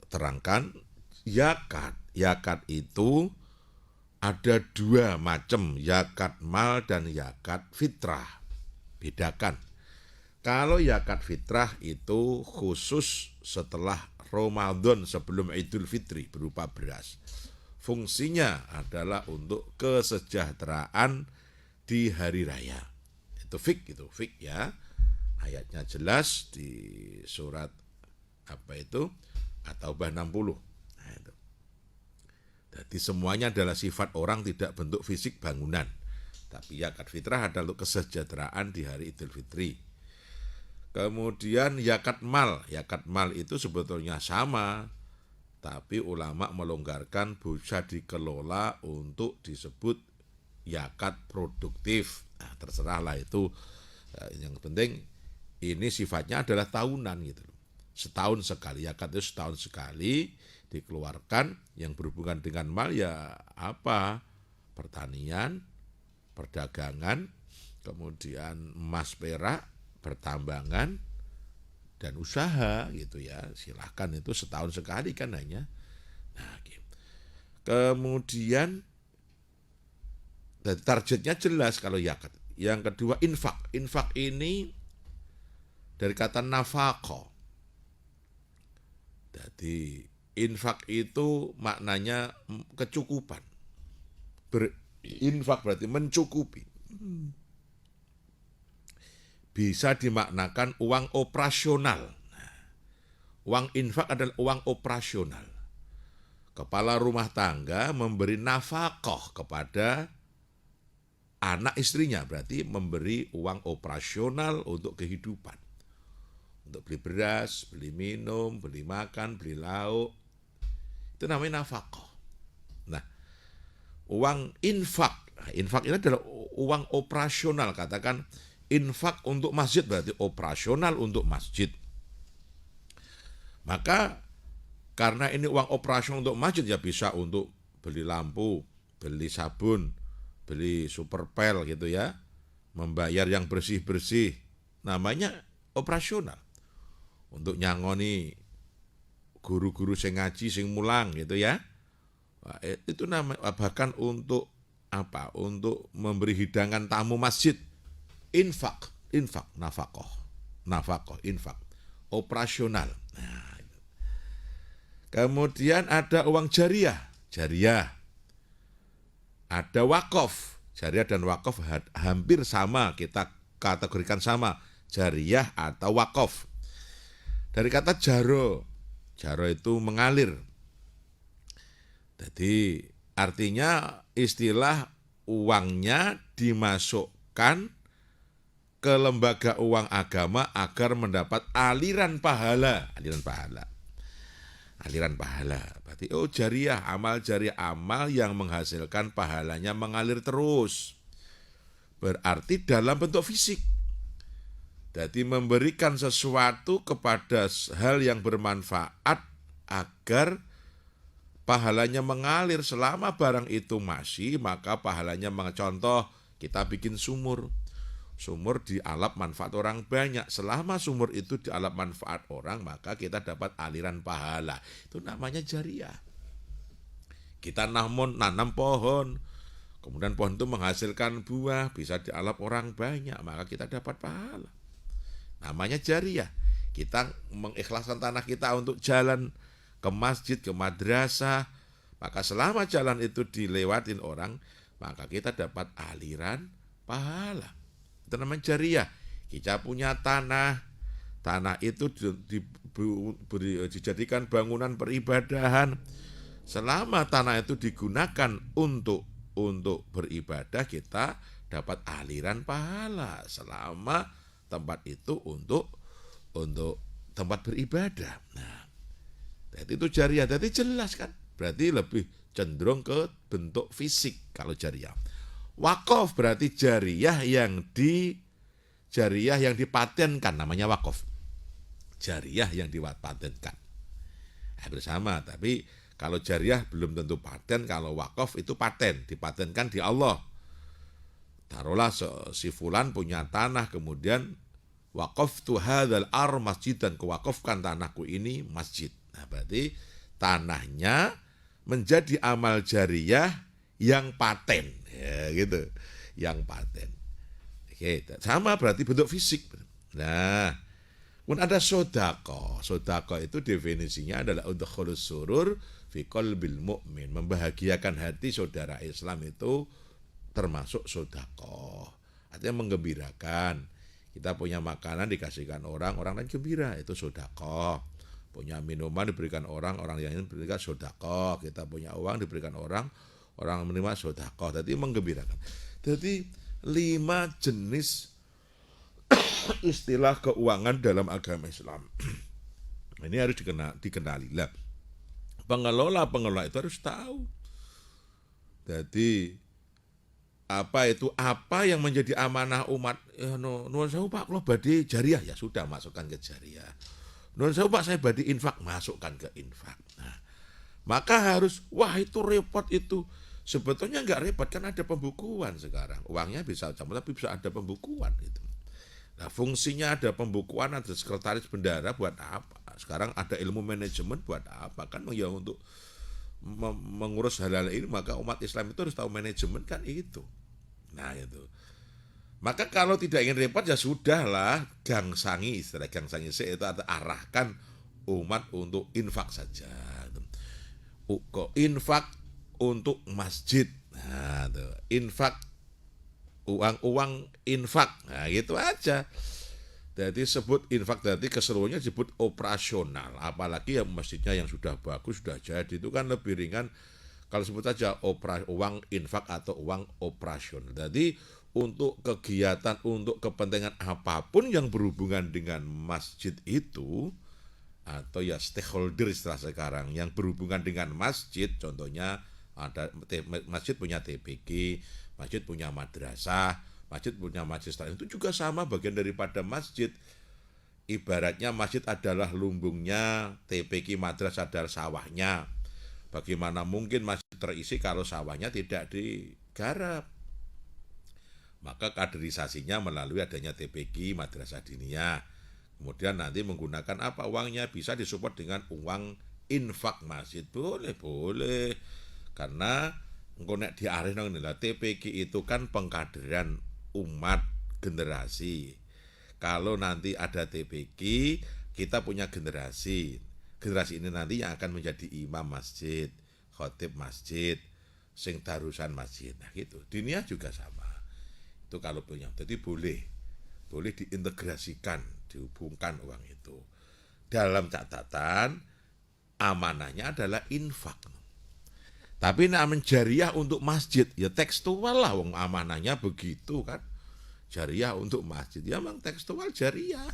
terangkan. Yakat itu ada 2 macam, yakat mal dan yakat fitrah. Bedakan. Kalau yakat fitrah itu khusus setelah Ramadan sebelum Idul Fitri berupa beras. Fungsinya adalah untuk kesejahteraan di hari raya. Itu fik ya. Ayatnya jelas di surat apa itu? At-Taubah 60. Nah, itu. Jadi semuanya adalah sifat orang, tidak bentuk fisik bangunan. Tapi yakat fitrah adalah untuk kesejahteraan di hari Idul Fitri. Kemudian yakat mal itu sebetulnya sama, tapi ulama melonggarkan bisa dikelola untuk disebut yakat produktif. Nah, terserahlah itu. Yang penting ini sifatnya adalah tahunan gitu. Setahun sekali, yakat itu setahun sekali dikeluarkan. Yang berhubungan dengan mal ya apa? Pertanian, perdagangan, kemudian emas perak, pertambangan, dan usaha gitu ya. Silahkan, itu setahun sekali kan hanya. Nah, gitu. Kemudian targetnya jelas kalau yakat. Yang kedua infak. Infak ini dari kata nafaqah. Jadi infak itu maknanya kecukupan. Berinfak berarti mencukupi. Bisa dimaknakan uang operasional. Uang infak adalah uang operasional. Kepala rumah tangga memberi nafkah kepada anak istrinya, berarti memberi uang operasional untuk kehidupan. Untuk beli beras, beli minum, beli makan, beli lauk. Itu namanya nafkah. Nah, uang infak. Infak ini adalah uang operasional. Katakan infak untuk masjid berarti operasional untuk masjid. Maka karena ini uang operasional untuk masjid, ya bisa untuk beli lampu, beli sabun, beli superpel gitu ya, membayar yang bersih-bersih. Namanya operasional. Untuk nyangoni guru-guru sing ngaji, sing mulang gitu ya. Itu namanya, bahkan untuk apa? Untuk memberi hidangan tamu masjid. Infak, nafkah, infak, operasional. Nah, kemudian ada uang jariah. Ada wakaf. Jariah dan wakaf hampir sama, kita kategorikan sama, jariah atau wakaf. Dari kata jaro itu mengalir. Jadi artinya istilah uangnya dimasukkan ke lembaga uang agama agar mendapat aliran pahala. Berarti jariah, amal yang menghasilkan pahalanya mengalir terus. Berarti dalam bentuk fisik. Jadi memberikan sesuatu kepada hal yang bermanfaat agar pahalanya mengalir. Selama barang itu masih, maka pahalanya contoh kita bikin sumur dialap manfaat orang banyak. Selama sumur itu dialap manfaat orang, maka kita dapat aliran pahala. Itu namanya jariah. Kita nanam pohon, kemudian pohon itu menghasilkan buah, bisa dialap orang banyak, maka kita dapat pahala. Namanya jariah. Kita mengikhlaskan tanah kita untuk jalan ke masjid, ke madrasah, maka selama jalan itu dilewatin orang, maka kita dapat aliran pahala. Itu namanya jariah. Kita punya tanah itu dijadikan bangunan peribadahan. Selama tanah itu digunakan untuk beribadah, kita dapat aliran pahala. Selama tempat itu untuk tempat beribadah. Nah, jadi itu jariah. Jadi jelas kan? Berarti lebih cenderung ke bentuk fisik kalau jariah. Wakaf berarti jariah yang dipatenkan, namanya wakaf. Jariah yang dipatenkan. Bersama, tapi Kalau jariah belum tentu paten, kalau wakaf itu paten, dipatenkan di Allah. Taruhlah si fulan punya tanah, kemudian waqaftu hadzal masjid, dan kewakafkan tanahku ini masjid. Nah, berarti tanahnya menjadi amal jariah yang paten, ya gitu, yang paten. Oke, sama berarti bentuk fisik. Nah, pun ada sodako. Sodako itu definisinya adalah udkhulus surur fi qalbil mu'min, membahagiakan hati saudara Islam itu termasuk sodako. Artinya menggembirakan. Kita punya makanan dikasihkan orang lain gembira, itu sodako. Punya minuman diberikan orang yang diberikan sodako. Kita punya uang diberikan orang menerima sodako. Jadi menggembirakan. Jadi 5 jenis istilah keuangan dalam agama Islam. Ini harus dikenali lah. Pengelola itu harus tahu. Jadi apa yang menjadi amanah umat? Nuwun sewu Pak, kalau badhe jariah, ya sudah masukkan ke jariah. Nuwun sewu Pak, saya badhe infak, masukkan ke infak. Nah, maka harus, wah itu repot itu. Sebetulnya nggak repot, kan ada pembukuan sekarang. Uangnya bisa campur, tapi bisa ada pembukuan gitu. Nah, fungsinya ada pembukuan, ada sekretaris bendara buat apa? Sekarang ada ilmu manajemen buat apa? Kan ya untuk mengurus hal-hal ini, maka umat Islam itu harus tahu manajemen, kan itu. Nah, itu. Maka kalau tidak ingin repot, ya sudahlah, gangsangi, istilah gangsangi itu arahkan umat untuk infak saja. Infak untuk masjid. Nah, tuh. Infak uang infak, nah gitu aja. Jadi sebut infak, berarti keseluruhannya disebut operasional. Apalagi yang masjidnya yang sudah bagus, sudah jadi, itu kan lebih ringan kalau sebut saja uang infak atau uang operasional. Jadi untuk kegiatan, untuk kepentingan apapun yang berhubungan dengan masjid itu, atau ya stakeholder istilah sekarang yang berhubungan dengan masjid, contohnya ada masjid punya TPG, masjid punya madrasah, masjid punya majelis taklim, itu juga sama bagian daripada masjid. Ibaratnya masjid adalah lumbungnya, TPG madrasah adalah sawahnya. Bagaimana mungkin masjid terisi kalau sawahnya tidak digarap? Maka kaderisasinya melalui adanya TPG madrasah diniyah. Kemudian nanti menggunakan apa uangnya? Bisa disupport dengan uang infak masjid, boleh. Karena nek diareh nang TPG itu kan pengkaderan umat generasi. Kalau nanti ada TPG, kita punya generasi. Generasi ini nanti yang akan menjadi imam masjid, khotib masjid, sing darusan masjid. Nah gitu. Diniyah juga sama. Itu kalau punya. Jadi boleh diintegrasikan, dihubungkan uang itu. Dalam catatan amanahnya adalah infak. Tapi nak jariah untuk masjid, ya tekstual lah, wong amanahnya begitu kan. Jariah untuk masjid, ya memang tekstual jariah.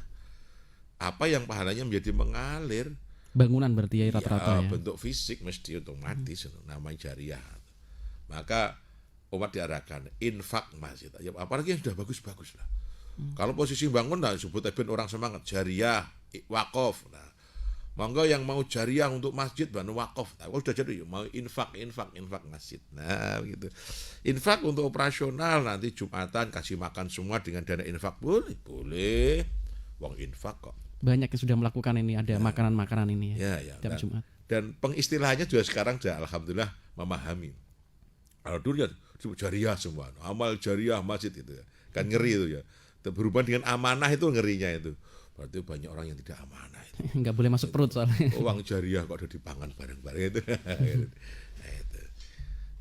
Apa yang pahalanya menjadi mengalir. Bangunan berarti ya rata-rata ya. Bentuk fisik mesti otomatis, namanya jariah. Maka umat diarahkan infak masjid. Ya, apalagi yang sudah bagus-bagus lah. Kalau posisi bangun, nah sebut orang semangat, jariah, wakaf. Nah, monggo yang mau jariah untuk masjid banu wakaf. Nah, sudah jadi mau infak masjid. Nah, gitu. Infak untuk operasional, nanti Jumatan kasih makan semua dengan dana infak, boleh. Wong infak kok. Banyak yang sudah melakukan ini, ada makanan-makanan ini ya. Tiap Jumat. Dan pengistilahannya juga sekarang sudah alhamdulillah memahami. Kalau dulu ya jariah semua, amal jariah masjid itu ya. Kan ngeri itu ya. Berhubungan dengan amanah itu ngerinya itu. Berarti banyak orang yang tidak amanah itu. Nggak boleh masuk perut soalnya. Uang jariah kok ada dipangan bareng-bareng itu. Nah,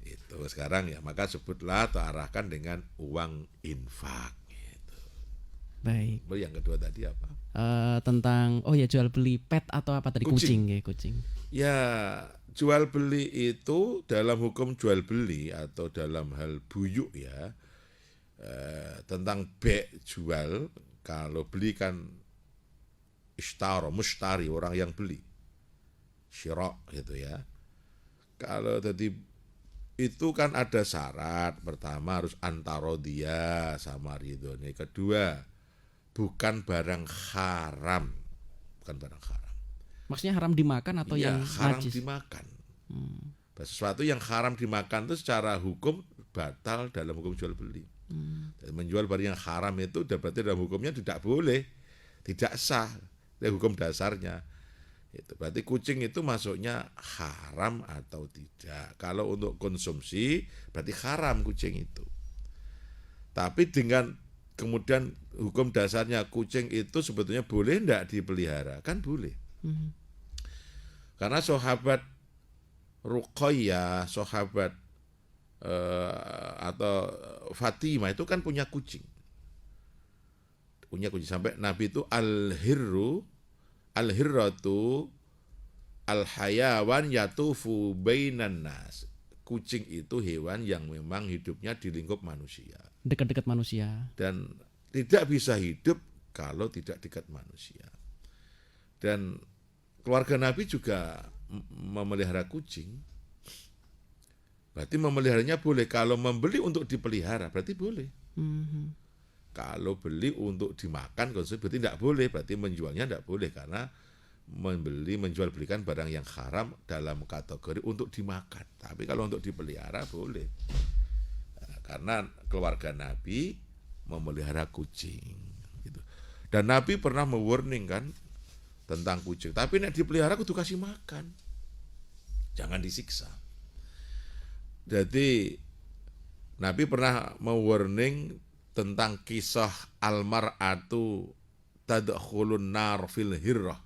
itu sekarang ya, maka sebutlah atau arahkan dengan uang infak gitu. Baik. Yang kedua tadi apa? Tentang jual beli pet atau apa tadi, kucing. Ya, jual beli itu dalam hukum jual beli atau dalam hal buyuk ya, tentang jual. Kalau beli kan mustari, orang yang beli, syira gitu ya. Kalau tadi itu kan ada syarat, pertama harus antarodia sama ridhonya, kedua bukan barang haram. Maksudnya haram dimakan atau yang haram najis? dimakan. Sesuatu yang haram dimakan itu secara hukum batal dalam hukum jual beli. Menjual barang yang haram itu berarti dalam hukumnya tidak boleh, tidak sah. Itu hukum dasarnya. Itu berarti kucing itu masuknya haram atau tidak. Kalau untuk konsumsi berarti haram kucing itu. Tapi dengan kemudian hukum dasarnya kucing itu sebetulnya boleh enggak dipelihara? Kan boleh. Karena sahabat Ruqayyah, sahabat atau Fatimah itu kan punya kucing. Punya kucing sampai Nabi itu al-hirratu al-hayawan yatufu bainan nas. Kucing itu hewan yang memang hidupnya di lingkup manusia. Dekat-dekat manusia. Dan tidak bisa hidup kalau tidak dekat manusia. Dan keluarga Nabi juga memelihara kucing. Berarti memeliharanya boleh. Kalau membeli untuk dipelihara berarti boleh. Kalau beli untuk dimakan konsumsi berarti tidak boleh. Berarti menjualnya tidak boleh karena menjual belikan barang yang haram dalam kategori untuk dimakan. Tapi kalau untuk dipelihara boleh. Nah, karena keluarga Nabi memelihara kucing. Gitu. Dan Nabi pernah mewarning kan tentang kucing. Tapi nek dipelihara kudu kasih makan. Jangan disiksa. Jadi Nabi pernah mewarning tentang kisah almar'atu tadkhulun nar fil hirrah.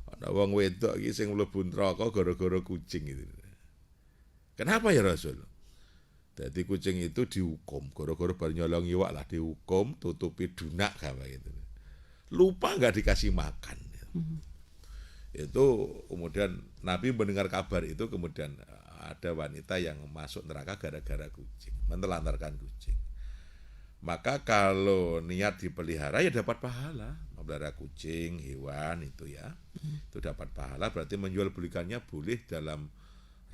Ada wong wedok iki sing mlebu neraka gara-gara kucing itu. Kenapa ya Rasul? Jadi kucing itu dihukum gara-gara bar nyolong iwak lah dihukum tutupi dunak kayak gitu. Lupa enggak dikasih makan. Itu kemudian Nabi mendengar kabar itu kemudian ada wanita yang masuk neraka gara-gara kucing, menelantarkan kucing. Maka kalau niat dipelihara ya dapat pahala. Memelihara kucing, hewan itu ya. Itu dapat pahala berarti menjual belikannya boleh dalam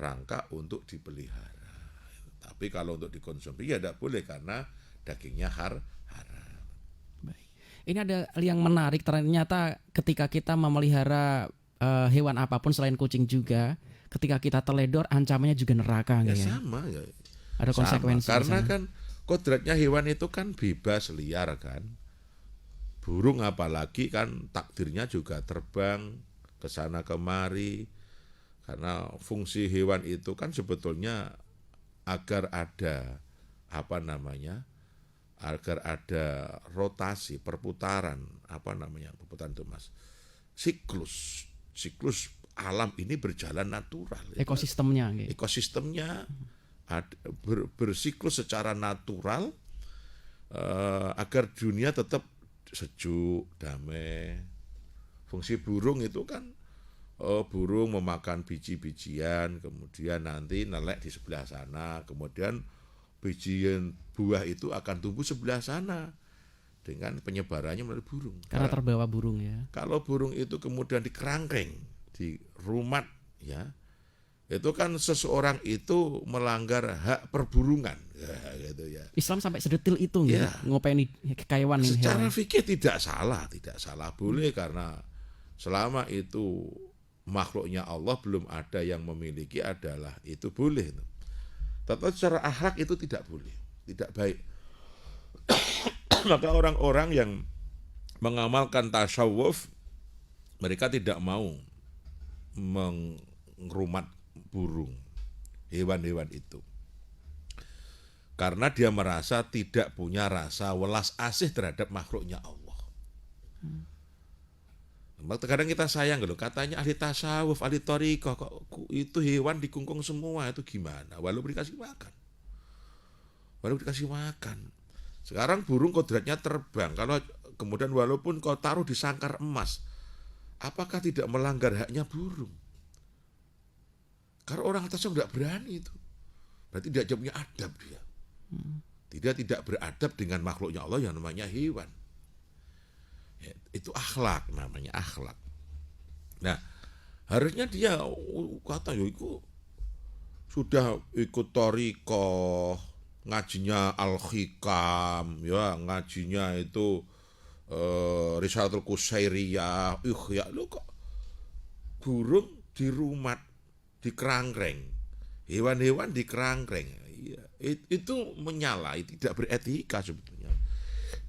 rangka untuk dipelihara. Tapi kalau untuk dikonsumsi ya tidak boleh karena dagingnya haram. Baik. Ini ada yang menarik ternyata ketika kita memelihara hewan apapun selain kucing juga, ketika kita teledor ancamannya juga neraka ya? Ya? Sama ya. Ada konsekuensi karena kan kodratnya hewan itu kan bebas liar kan. Burung apalagi kan takdirnya juga terbang ke sana kemari. Karena fungsi hewan itu kan sebetulnya agar ada agar ada rotasi, perputaran, perputaran itu Mas. Siklus alam ini berjalan natural. Ekosistemnya gitu. Ekosistemnya bersiklus secara natural agar dunia tetap sejuk, damai. Fungsi burung itu kan burung memakan biji-bijian, kemudian nanti nelek di sebelah sana, kemudian bijian buah itu akan tumbuh sebelah sana dengan penyebarannya melalui burung. Karena terbawa burung ya. Kalau burung itu kemudian dikerangkeng, di rumat ya, itu kan seseorang itu melanggar hak perburungan ya, gitu ya. Islam sampai sedetil itu ya. Ngopeni kekayaan ini. Secara fikih tidak salah boleh karena selama itu makhluknya Allah belum ada yang memiliki adalah itu boleh. Tetapi secara akhlak itu tidak boleh, tidak baik. Maka orang-orang yang mengamalkan tasawuf mereka tidak mau mengrumat burung, hewan-hewan itu. Karena dia merasa tidak punya rasa welas asih terhadap makhluknya Allah. Kadang kita sayang loh, katanya ahli tasawuf, ahli thariqah, kok itu hewan dikungkung semua, itu gimana? Walaupun dikasih makan. Sekarang burung kodratnya terbang, kalau kemudian walaupun kau taruh di sangkar emas, apakah tidak melanggar haknya burung? Karena orang tasawuf tidak berani itu. Berarti dia punya adab dia. Dia tidak beradab dengan makhluknya Allah yang namanya hewan. Ya, itu akhlak, namanya akhlak. Nah, harusnya dia kata itu sudah ikut thariqah, ngajinya Al-Hikam, ya ngajinya itu Risalatul Qusairiyah, ya lu kok burung di rumah dikerangkeng. Hewan-hewan dikerangkeng. Iya, itu menyalahi, tidak beretika sebetulnya.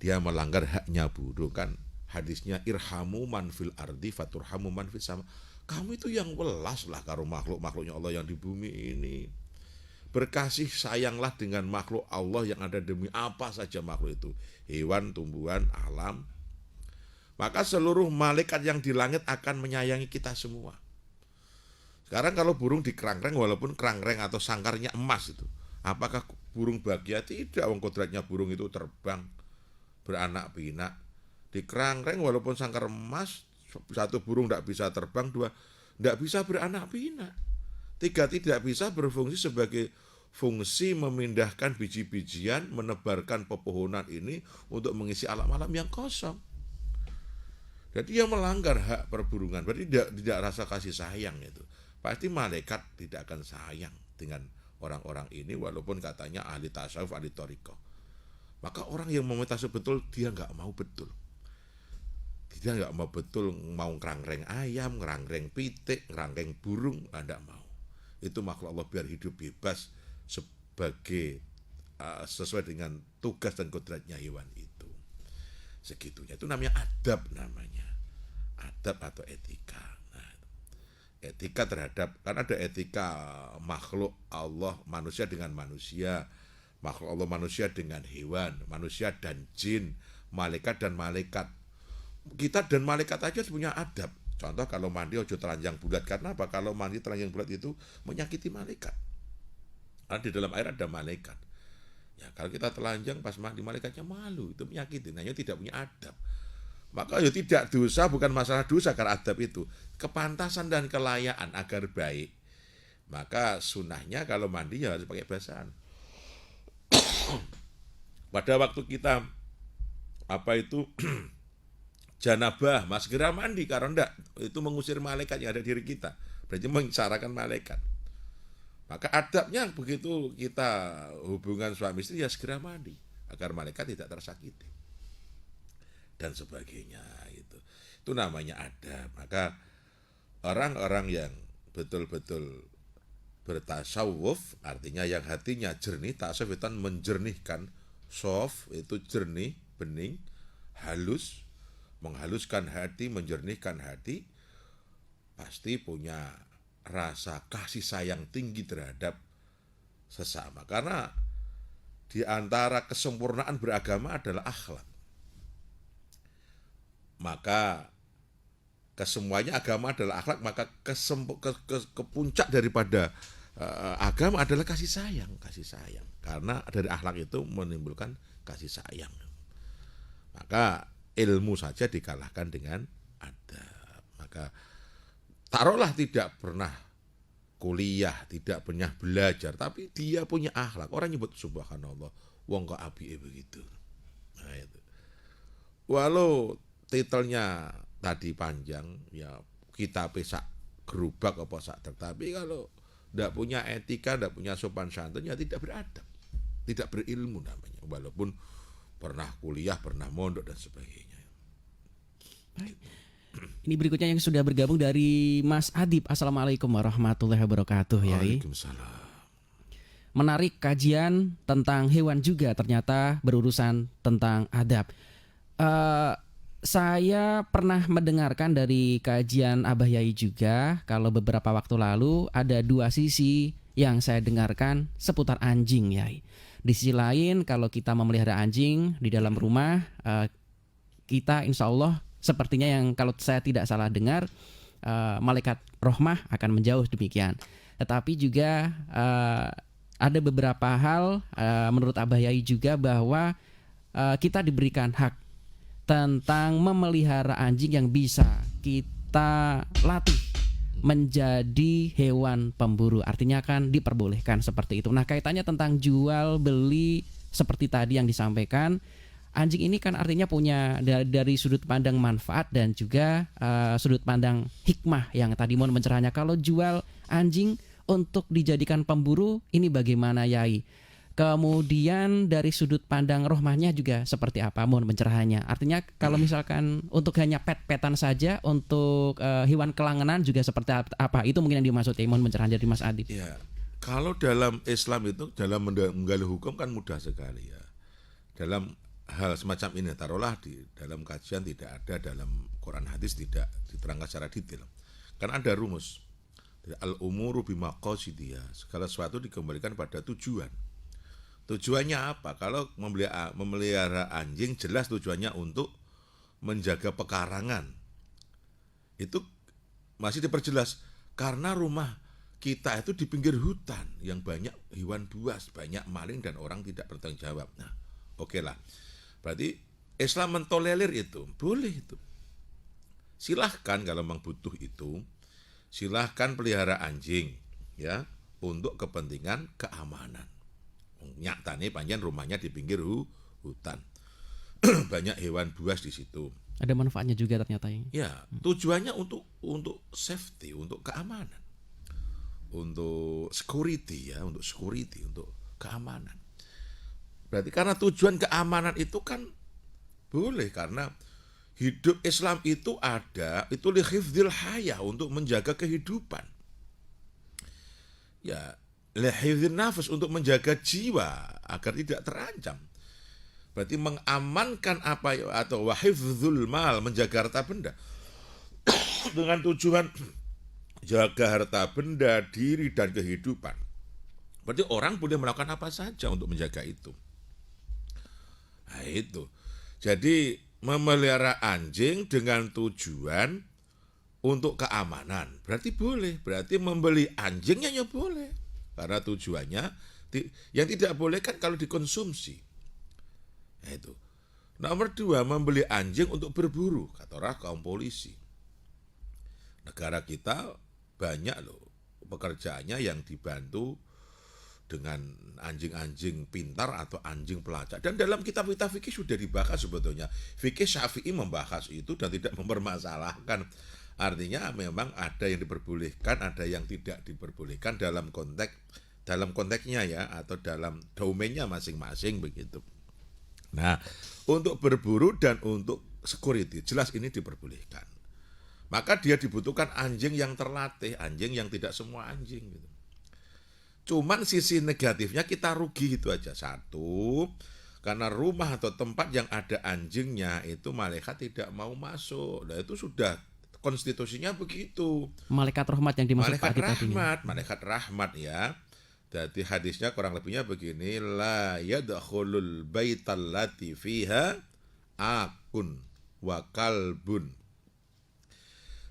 Dia melanggar haknya burung kan. Hadisnya irhamu man fil ardi faturhamu man fis sama. Kamu itu yang welas lah karo makhluk-makhluknya Allah yang di bumi ini. Berkasih sayanglah dengan makhluk Allah yang ada demi apa saja makhluk itu. Hewan, tumbuhan, alam. Maka seluruh malaikat yang di langit akan menyayangi kita semua. Sekarang kalau burung dikerangkeng walaupun kerangkeng atau sangkarnya emas itu. Apakah burung bahagia? Tidak, wong kodratnya burung itu terbang beranak pinak. Dikerangkeng walaupun sangkar emas, satu burung tidak bisa terbang, dua tidak bisa beranak pinak, tiga tidak bisa berfungsi sebagai fungsi memindahkan biji-bijian, menebarkan pepohonan ini untuk mengisi alam-alam yang kosong. Jadi yang melanggar hak perburungan berarti tidak rasa kasih sayang itu. Pasti malaikat tidak akan sayang dengan orang-orang ini walaupun katanya ahli tasawuf, ahli thariqah. Maka orang yang mau tasawuf betul dia nggak mau betul. Dia nggak mau betul, mau ngerangkeng ayam, ngerangkeng pitik, ngerangkeng burung, tidak mau. Itu makhluk Allah biar hidup bebas sebagai sesuai dengan tugas dan kodratnya hewan itu. Segitunya, itu namanya adab namanya. Adab atau etika. Nah, etika terhadap, kan ada etika makhluk Allah, manusia dengan manusia, makhluk Allah manusia dengan hewan, manusia dan jin, malaikat dan malaikat. Kita dan malaikat aja punya adab. Contoh kalau mandi ojo telanjang bulat. Karena apa? Kalau mandi telanjang bulat itu menyakiti malaikat. Karena di dalam air ada malaikat. Ya, kalau kita telanjang pas mandi malaikatnya malu, itu menyakiti. Nah, itu tidak punya adab. Maka ya tidak dosa, bukan masalah dosa karena adab itu. Kepantasan dan kelayaan agar baik. Maka sunnahnya kalau mandi ya harus pakai basahan. Pada waktu kita janabah, mas segera mandi karena enggak itu mengusir malaikat yang ada di diri kita, berarti mengisarakan malaikat. Maka adabnya begitu kita hubungan suami istri ya segera mandi agar malaikat tidak tersakiti dan sebagainya. Itu namanya adab. Maka orang-orang yang betul-betul bertasawuf artinya yang hatinya jernih, tasawuf itu menjernihkan, sof itu jernih, bening, halus, menghaluskan hati, menjernihkan hati, pasti punya rasa kasih sayang tinggi terhadap sesama. Karena di antara kesempurnaan beragama adalah akhlak. Maka kesemuanya agama adalah akhlak, maka kepuncak daripada agama adalah kasih sayang. Karena dari akhlak itu menimbulkan kasih sayang. Maka ilmu saja dikalahkan dengan adab. Maka taruhlah tidak pernah kuliah, tidak pernah belajar, tapi dia punya akhlak. Orang nyebut subhanallah, wong kok apike begitu. Nah, itu. Walau titelnya tadi panjang, ya kita pesak gerubak apa sak, tapi kalau tidak punya etika, tidak punya sopan santun, ya tidak beradab, tidak berilmu namanya. Walaupun pernah kuliah, pernah mondok dan sebagainya. Baik. Ini berikutnya yang sudah bergabung dari Mas Adib. Assalamualaikum warahmatullahi wabarakatuh. Waalaikumsalam. Menarik kajian tentang hewan juga ternyata berurusan tentang adab. Saya pernah mendengarkan dari kajian Abah Yai juga kalau beberapa waktu lalu ada dua sisi yang saya dengarkan seputar anjing, Yai. Di sisi lain kalau kita memelihara anjing di dalam rumah, kita insya Allah sepertinya yang kalau saya tidak salah dengar, malaikat rahmah akan menjauh demikian. Tetapi juga ada beberapa hal menurut Abah Yai juga bahwa kita diberikan hak tentang memelihara anjing yang bisa kita latih menjadi hewan pemburu. Artinya kan diperbolehkan seperti itu. Nah, kaitannya tentang jual beli seperti tadi yang disampaikan, anjing ini kan artinya punya dari sudut pandang manfaat dan juga sudut pandang hikmah yang tadi mohon mencerahnya. Kalau jual anjing untuk dijadikan pemburu ini bagaimana, Yai? Kemudian dari sudut pandang rohmahnya juga seperti apa? Mohon pencerahannya. Artinya kalau misalkan untuk hanya pet-petan saja, untuk hewan kelangenan juga seperti apa? Itu mungkin yang dimaksud. Mohon pencerahan dari Mas Adib. Ya, kalau dalam Islam itu dalam menggali hukum kan mudah sekali ya. Dalam hal semacam ini taruhlah di dalam kajian tidak ada, dalam Quran hadis tidak diterangkan secara detail. Kan ada rumus. Al-umuru bimaqasidiha. Segala sesuatu dikembalikan pada tujuan. Tujuannya apa? Kalau memelihara anjing jelas tujuannya untuk menjaga pekarangan. Itu masih diperjelas karena rumah kita itu di pinggir hutan yang banyak hewan buas, banyak maling dan orang tidak bertanggung jawab. Nah, oke lah. Berarti Islam mentolerir itu, boleh itu. Silahkan kalau memang butuh itu, silahkan pelihara anjing ya untuk kepentingan keamanan. Nyatane panjang rumahnya di pinggir hutan. Banyak hewan buas di situ. Ada manfaatnya juga ternyata ini. Ya, tujuannya untuk safety, untuk keamanan. Untuk security ya, untuk keamanan. Berarti karena tujuan keamanan itu kan boleh, karena hidup Islam itu ada, itu li hifdzil hayah, untuk menjaga kehidupan. Ya, li hifdzil nafas, untuk menjaga jiwa agar tidak terancam. Berarti mengamankan apa atau wa hifdzul mal, menjaga harta benda. Dengan tujuan jaga harta benda, diri dan kehidupan. Berarti orang boleh melakukan apa saja untuk menjaga itu. Nah itu. Jadi memelihara anjing dengan tujuan untuk keamanan berarti boleh. Berarti membeli anjingnya ya boleh, karena tujuannya. Yang tidak boleh kan kalau dikonsumsi. Nah itu. Nomor 2, membeli anjing untuk berburu, kata orang kaum polisi. Negara kita banyak loh pekerjaannya yang dibantu dengan anjing-anjing pintar atau anjing pelacak. Dan dalam kitab-kitab fikih sudah dibahas sebetulnya. Fikih Syafi'i membahas itu dan tidak mempermasalahkan. Artinya memang ada yang diperbolehkan, ada yang tidak diperbolehkan dalam konteksnya ya, atau dalam domainnya masing-masing begitu. Nah, untuk berburu dan untuk security jelas ini diperbolehkan. Maka dia dibutuhkan anjing yang terlatih, anjing yang tidak semua anjing gitu. Cuman sisi negatifnya kita rugi itu aja. Satu, karena rumah atau tempat yang ada anjingnya itu malaikat tidak mau masuk. Nah itu sudah konstitusinya begitu. Malaikat rahmat yang dimaksud malaikat rahmat ya. Jadi hadisnya kurang lebihnya begini, la yadkhulul baital lati fiha akun wa kalbun.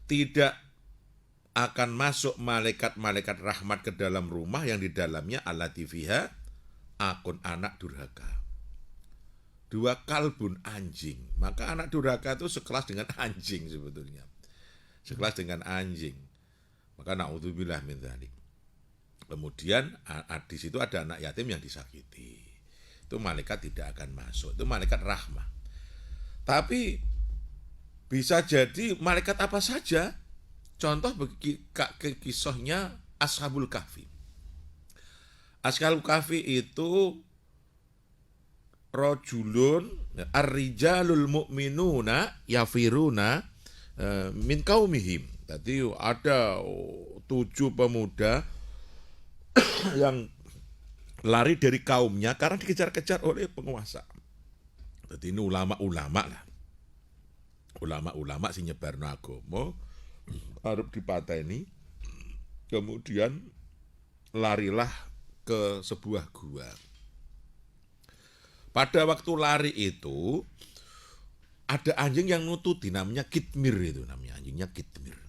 Tidak akan masuk malaikat-malaikat rahmat ke dalam rumah yang di dalamnya allati fiha akun, anak durhaka. 2, kalbun, anjing. Maka anak durhaka itu sekelas dengan anjing sebetulnya. Sekelas dengan anjing. Maka na'udzubillah min dzalik. Kemudian di situ ada anak yatim yang disakiti. Itu malaikat tidak akan masuk. Itu malaikat rahmah. Tapi bisa jadi malaikat apa saja. Contoh kisahnya Ashabul Kahfi. Ashabul Kahfi itu rajulun ar-rijalul mu'minuna yafiruna min qaumihim. Tadi ada 7 pemuda yang lari dari kaumnya karena dikejar-kejar oleh penguasa. Jadi ini ulama-ulama lah. Ulama-ulama sing nyebarno agama arep dipateni, kemudian larilah ke sebuah gua. Pada waktu lari itu ada anjing yang nututi, namanya kitmir itu, namanya anjingnya kitmir.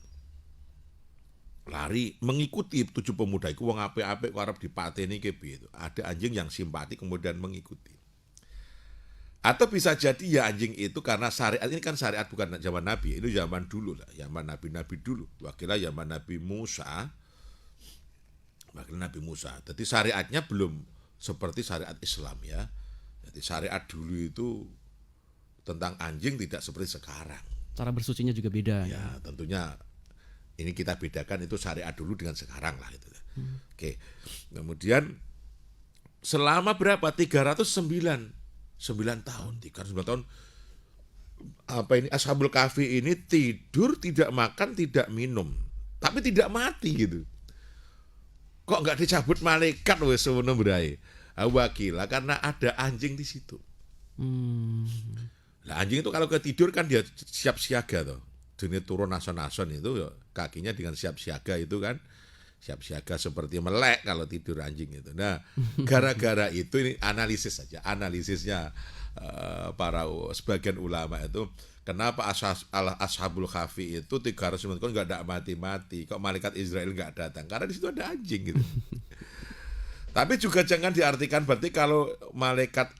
Lari mengikuti 7 pemuda itu, wong apik-apik kok arep dipateni kepiye itu. Ada anjing yang simpati kemudian mengikuti. Atau bisa jadi ya anjing itu karena syariat ini kan syariat bukan zaman Nabi, itu zaman dulu lah, zaman Nabi-Nabi dulu. Wakilnya zaman Nabi Musa. Jadi syariatnya belum seperti syariat Islam ya. Jadi syariat dulu itu tentang anjing tidak seperti sekarang. Cara bersucinya juga beda. Ya, tentunya ini kita bedakan itu syariat dulu dengan sekarang lah itu. Oke. Kemudian selama berapa? 309 tahun. 309 tahun. Apa ini, Ashabul Kahfi ini tidur, tidak makan, tidak minum, tapi tidak mati gitu. Kok nggak dicabut malaikat wes semono brai? Wakila karena ada anjing di situ. Nah, anjing itu kalau ketidur kan dia siap siaga toh. Jenis turun nason-nason itu kakinya dengan siap siaga itu kan. Siap siaga seperti melek kalau tidur anjing itu. Nah, gara-gara itu ini analisis saja, analisisnya para sebagian ulama itu, kenapa Ashabul Kahfi itu 309 tahun nggak ada mati-mati, kok malaikat Israel nggak datang? Karena di situ ada anjing gitu. Tapi juga jangan diartikan berarti kalau malaikat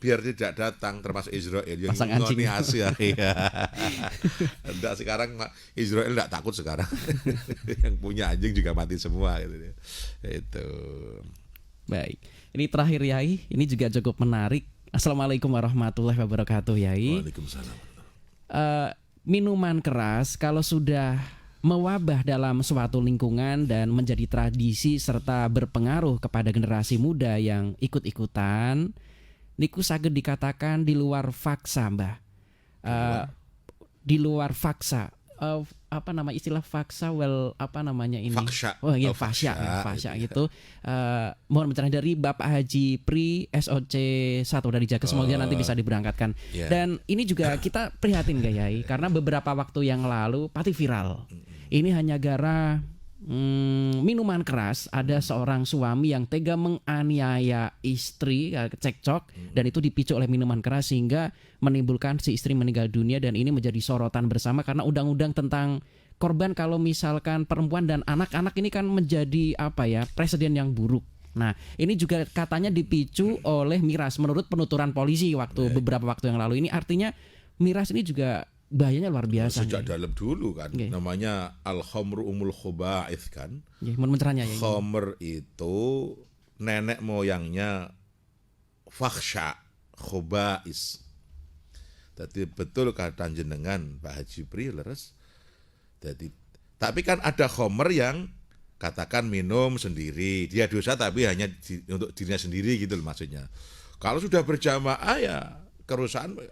biar tidak datang, termasuk Israel yang ngoni Asia. Enggak, sekarang Israel enggak takut sekarang. Yang punya anjing juga mati semua gitu. Itu. Baik. Ini terakhir Yai, ini juga cukup menarik. Assalamualaikum warahmatullahi wabarakatuh Yai. Waalaikumsalam. Minuman keras kalau sudah mewabah dalam suatu lingkungan dan menjadi tradisi serta berpengaruh kepada generasi muda yang ikut-ikutan, niku saged dikatakan di luar faksa, Mbah. Di luar faksa. Apa nama istilah faksa? Apa namanya ini? Faksya. Oh iya, faksya gitu. Mohon pencerahan dari Bapak Haji Pri SOC 1 dari Jaga, semoga nanti bisa diberangkatkan. Yeah. Dan ini juga kita prihatin Yai, karena beberapa waktu yang lalu pati viral. Ini hanya gara minuman keras, ada seorang suami yang tega menganiaya istri, cekcok, dan itu dipicu oleh minuman keras sehingga menimbulkan si istri meninggal dunia. Dan ini menjadi sorotan bersama karena undang-undang tentang korban kalau misalkan perempuan dan anak-anak ini kan menjadi presiden yang buruk. Nah, ini juga katanya dipicu oleh miras menurut penuturan polisi beberapa waktu yang lalu. Ini artinya miras ini juga bahayanya luar biasa. Sejak dalam dulu kan, namanya al-khamru umul khoba'ith kan. Khamr itu nenek moyangnya fakhsya, khoba'is. Jadi betul kata jenengan Pak Haji Pri leres. Jadi, tapi kan ada khamr yang katakan minum sendiri, dia dosa tapi hanya untuk dirinya sendiri gitu loh maksudnya. Kalau sudah berjamaah ya kerusakan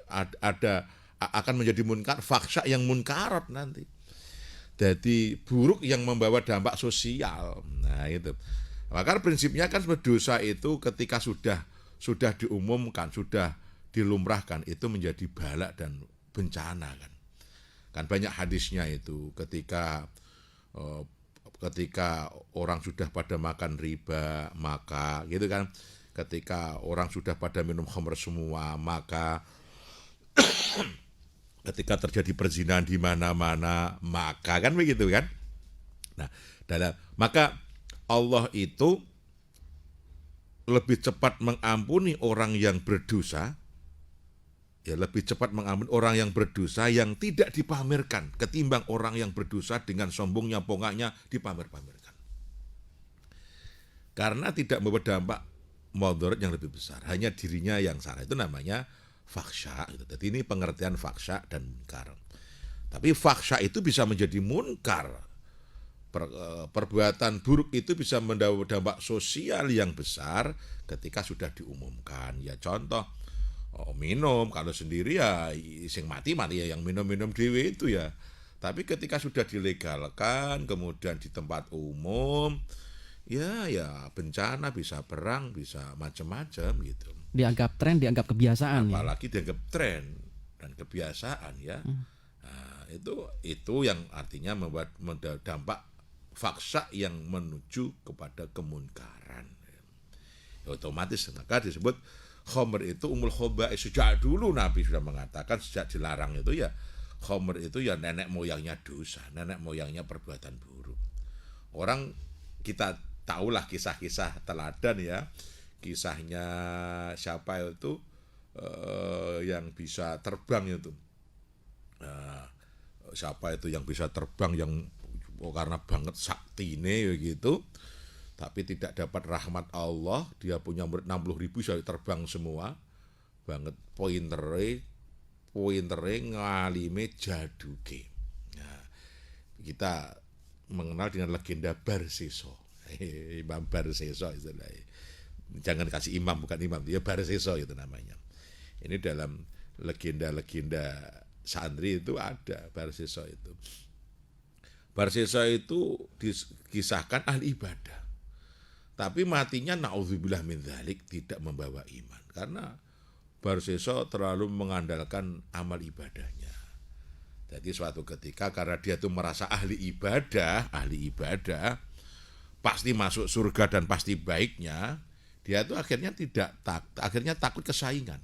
akan menjadi munkar, faksa yang munkarat nanti. Jadi buruk yang membawa dampak sosial. Nah itu. Maka prinsipnya kan berdosa itu ketika sudah diumumkan, sudah dilumrahkan, itu menjadi balak dan bencana kan. Kan banyak hadisnya itu ketika orang sudah pada makan riba, maka gitu kan. Ketika orang sudah pada minum khamr semua, maka ketika terjadi perzinahan di mana-mana, maka kan begitu kan. Nah, maka Allah itu lebih cepat mengampuni orang yang berdosa, ya lebih cepat mengampuni orang yang berdosa yang tidak dipamerkan ketimbang orang yang berdosa dengan sombongnya, pongaknya dipamer-pamerkan. Karena tidak membawa dampak mudarat yang lebih besar, hanya dirinya yang salah. Itu namanya faksha. Jadi ini pengertian faksha dan munkar. Tapi faksha itu bisa menjadi munkar. Perbuatan buruk itu bisa membawa dampak sosial yang besar ketika sudah diumumkan. Ya contoh, minum kalau sendiri ya sing mati ya yang minum dewe itu ya. Tapi ketika sudah dilegalkan kemudian di tempat umum, ya bencana, bisa perang, bisa macam-macam gitu. Dianggap tren, dianggap kebiasaan. Apalagi dianggap tren dan kebiasaan ya. Nah, itu yang artinya membuat dampak faksa yang menuju kepada kemunkaran. Ya, otomatis maka disebut khamr itu umul khoba'is. Sejak dulu Nabi sudah mengatakan, sejak dilarang itu ya khamr itu ya nenek moyangnya dosa, nenek moyangnya perbuatan buruk. Orang kita tahulah kisah-kisah teladan ya. Kisahnya siapa itu yang bisa terbang itu. Siapa itu yang bisa terbang yang karena banget saktine gitu, tapi tidak dapat rahmat Allah, dia punya murid 60.000 bisa terbang semua. Banget pointere ngalime jaduke. Nah, kita mengenal dengan legenda Barseso. Imam Barseso istilahnya. Jangan kasih imam, bukan imam, dia Barseso itu namanya. Ini dalam legenda-legenda santri itu ada Barseso itu. Barseso itu dikisahkan ahli ibadah. Tapi matinya naudzubillah min dzalik, tidak membawa iman. Karena Barseso terlalu mengandalkan amal ibadahnya. Jadi suatu ketika karena dia tuh merasa ahli ibadah, pasti masuk surga dan pasti baiknya, dia tuh akhirnya takut kesaingan.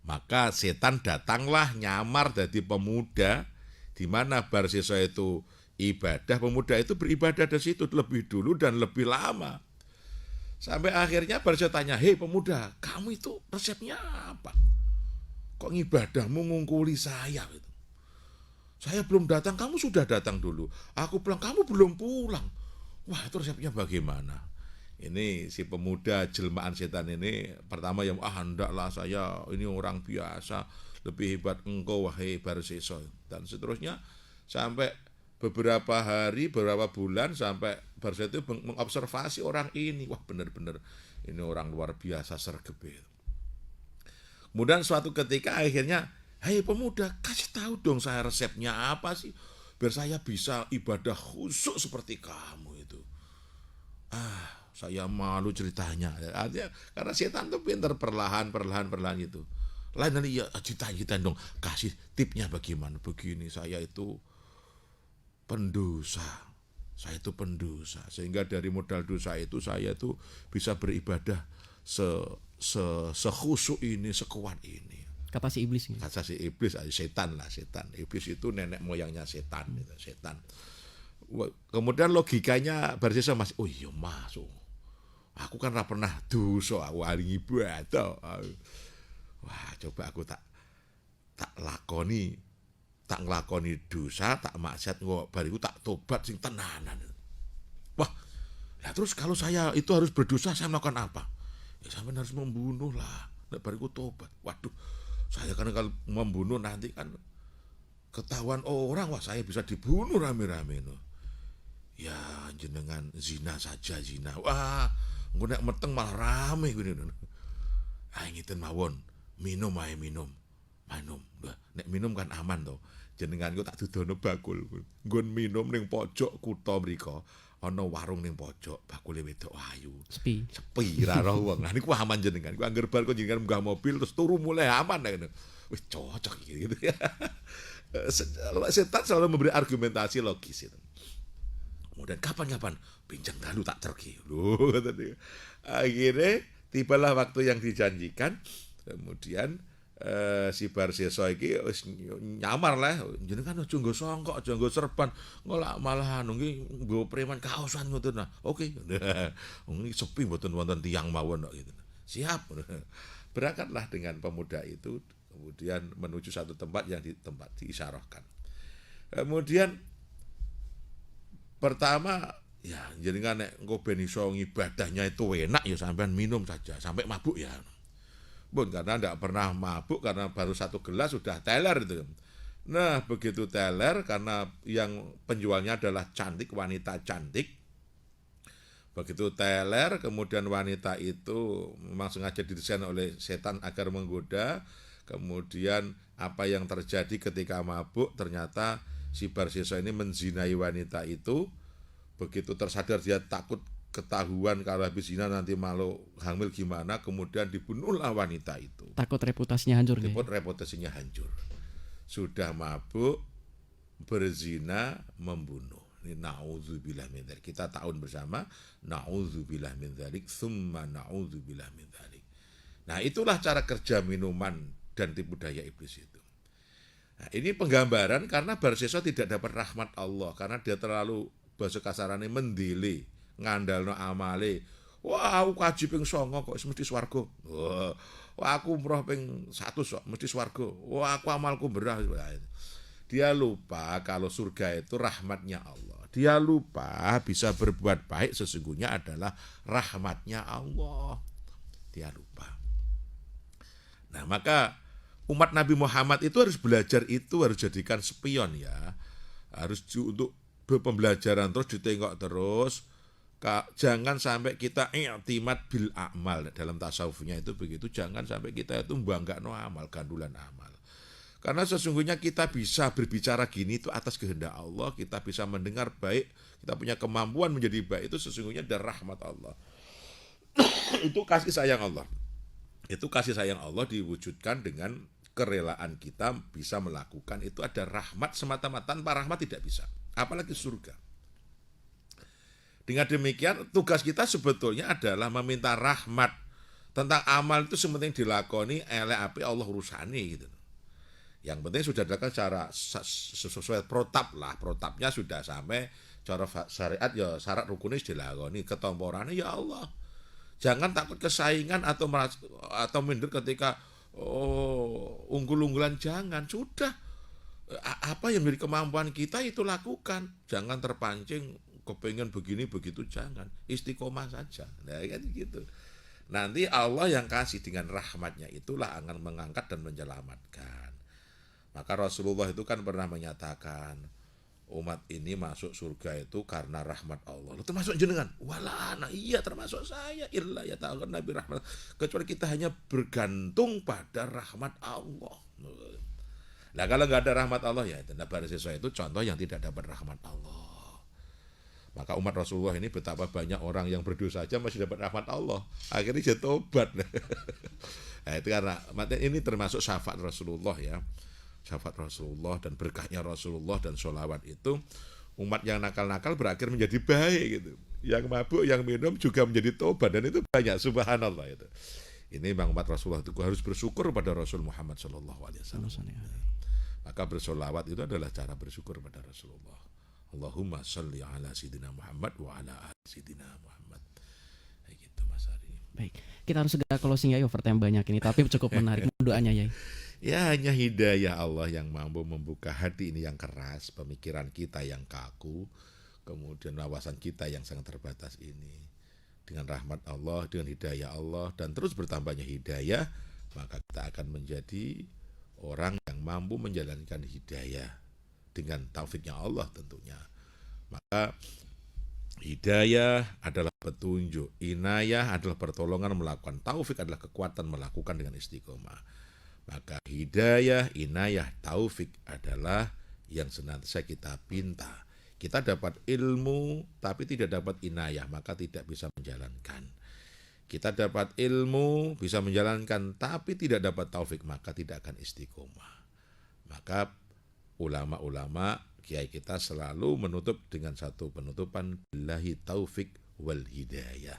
Maka setan datanglah nyamar jadi pemuda, di mana Barseso itu ibadah, pemuda itu beribadah di situ lebih dulu dan lebih lama. Sampai akhirnya Barseso tanya, "Hei pemuda, kamu itu resepnya apa? Kok ngibadahmu ngungkuli saya gitu? Saya belum datang, kamu sudah datang dulu. Aku pulang, kamu belum pulang. Wah, itu resepnya bagaimana?" Ini si pemuda jelmaan setan ini pertama yang hendaklah saya ini orang biasa, lebih hebat engkau wahai Barseso, dan seterusnya sampai beberapa hari, beberapa bulan, sampai Barseso itu mengobservasi orang ini. Wah, benar-benar ini orang luar biasa, sergep itu. Kemudian suatu ketika akhirnya, "Hei pemuda, kasih tahu dong saya resepnya apa sih, biar saya bisa ibadah khusyuk seperti kamu itu." Saya malu ceritanya. Artinya karena setan tuh pintar perlahan gitu. Lain ya ceritain dong, kasih tipnya bagaimana. Begini, saya itu pendosa. Sehingga dari modal dosa itu saya itu bisa beribadah sekhusyuk ini, sekuat ini. Kata si iblis. Kata si iblis, setan. Iblis itu nenek moyangnya setan. Kemudian logikanya Barseso masih, oh iya masuk. Aku kan pernah dosa, aku ahli ibadah. Wah, coba aku tak nglakoni dosa, tak maksiat bariku tak tobat sing tenanan. Wah, lah terus kalau saya itu harus berdosa, saya melakukan apa? Ya sampean harus membunuh lah, nek bariku tobat. Waduh, saya kan kalau membunuh nanti kan ketahuan orang, wah saya bisa dibunuh rame-rame. Ya jenengan zina saja, zina. Wah, engko nek meteng malah rame ngene. Ngiten mawon, minum. Nek minum kan aman to. Jenengan ku tak dudono bakul. Nggon minum ning pojok kutha mriko, ana warung ning pojok, bakule wedok ayu. Sepi ra roh wong. Lah niku aman jenengan. Ku angger bar kok jenengan munggah mobil terus turu mulai aman ngono. Wis cocok iki gitu ya. Setan selalu memberi argumentasi logis itu. Kemudian kapan pinjam dulu tak terki loh, kata dia. Akhirnya tibalah waktu yang dijanjikan. Kemudian si Barseso iki wis nyamar lah, jenengan aja nggo songkok, aja nggo serban, ngolak malah nunggu nggo preman kaosan ngoten. Nah, oke. Ini sepi mboten wonten tiyang mawon kok gitu. Siap. Berangkatlah dengan pemuda itu kemudian menuju satu tempat yang diisyarahkan. Kemudian pertama, ya jenengan nek engko ben iso ngibadahnya itu enak ya sampean minum saja sampai mabuk ya. Pun karena tidak pernah mabuk, karena baru satu gelas sudah teler itu. Nah, begitu teler karena yang penjualnya adalah wanita cantik. Begitu teler, kemudian wanita itu memang sengaja didesain oleh setan agar menggoda. Kemudian apa yang terjadi ketika mabuk, ternyata si Barseso ini menzinai wanita itu. Begitu tersadar dia takut ketahuan kalau habis zina nanti malu hamil gimana, kemudian dibunuhlah wanita itu. Takut reputasinya hancur. Reputasinya hancur. Sudah mabuk, berzina, membunuh. Ini naudzubillah min dzalik. Kita tahun bersama naudzubillah min dzalik, tsumma naudzubillah min dzalik. Nah, itulah cara kerja minuman dan tipu daya iblis itu. Nah, ini penggambaran karena Barseso tidak dapat rahmat Allah karena dia terlalu bahasa kasarannya mendile, ngandalno amale. Wah, aku kaji ping 9 kok mesti swarga. Wah, aku umroh ping 100 kok mesti swarga. Wah, aku amalku berah. Dia lupa kalau surga itu rahmatnya Allah. Dia lupa bisa berbuat baik sesungguhnya adalah rahmatnya Allah. Dia lupa. Nah, maka umat Nabi Muhammad itu harus belajar itu, harus jadikan spion ya. Harus untuk pembelajaran terus, ditengok terus. Jangan sampai kita i'timad bil amal, dalam tasawufnya itu begitu. Jangan sampai kita itu banggakno amal, gandulan amal. Karena sesungguhnya kita bisa berbicara gini itu atas kehendak Allah, kita bisa mendengar baik, kita punya kemampuan menjadi baik, itu sesungguhnya dari rahmat Allah. Itu kasih sayang Allah. Itu kasih sayang Allah diwujudkan dengan kerelaan kita bisa melakukan. Itu ada rahmat semata-mata, tanpa rahmat tidak bisa, apalagi surga. Dengan demikian tugas kita sebetulnya adalah meminta rahmat. Tentang amal itu sementing dilakoni oleh api Allah urusani gitu. Yang penting sudah dilakukan secara sesuai protap lah. Protapnya sudah sampai cara syariat ya syarat rukunis dilakoni, ketomporannya ya Allah. Jangan takut kesaingan atau minder ketika unggul-unggulan, jangan. Sudah apa yang menjadi kemampuan kita itu lakukan. Jangan terpancing kepengen begini begitu, jangan. Istiqomah saja. Nah kan gitu. Nanti Allah yang kasih dengan rahmatnya itulah akan mengangkat dan menyelamatkan. Maka Rasulullah itu kan pernah menyatakan umat ini masuk surga itu karena rahmat Allah. Lalu termasuk jenengan? Wala ana, iya termasuk saya. Illa ya ta'ala nabi rahmat. Kecuali kita hanya bergantung pada rahmat Allah. Nah kalau nggak ada rahmat Allah ya itu pada sesuai itu contoh yang tidak dapat rahmat Allah. Maka umat Rasulullah ini betapa banyak orang yang berdosa saja masih dapat rahmat Allah. Akhirnya dia tobat. Nah itu karena ini termasuk syafaat Rasulullah ya. Syafaat Rasulullah dan berkahnya Rasulullah dan sholawat itu, umat yang nakal-nakal berakhir menjadi baik gitu. Yang mabuk, yang minum juga menjadi tobat, dan itu banyak, subhanallah itu. Ini memang umat Rasulullah itu harus bersyukur pada Rasul Muhammad SAW. Maka bersolawat itu adalah cara bersyukur pada Rasulullah. Allahumma sholli ala sayyidina Muhammad wa ala ali sayyidina Muhammad. Kayak gitu Mas Ari. Baik, kita harus segera closing ya, overtime banyak ini, tapi cukup menarik doanya ya. Ya hanya hidayah Allah yang mampu membuka hati ini yang keras, pemikiran kita yang kaku, kemudian wawasan kita yang sangat terbatas ini. Dengan rahmat Allah, dengan hidayah Allah, dan terus bertambahnya hidayah, maka kita akan menjadi orang yang mampu menjalankan hidayah dengan taufiknya Allah tentunya. Maka hidayah adalah petunjuk, inayah adalah pertolongan melakukan, taufik adalah kekuatan melakukan dengan istiqomah. Maka hidayah, inayah, taufik adalah yang senantiasa kita pinta. Kita dapat ilmu tapi tidak dapat inayah, maka tidak bisa menjalankan. Kita dapat ilmu, bisa menjalankan tapi tidak dapat taufik, maka tidak akan istiqomah. Maka ulama-ulama, kiai kita selalu menutup dengan satu penutupan, billahi taufik wal hidayah.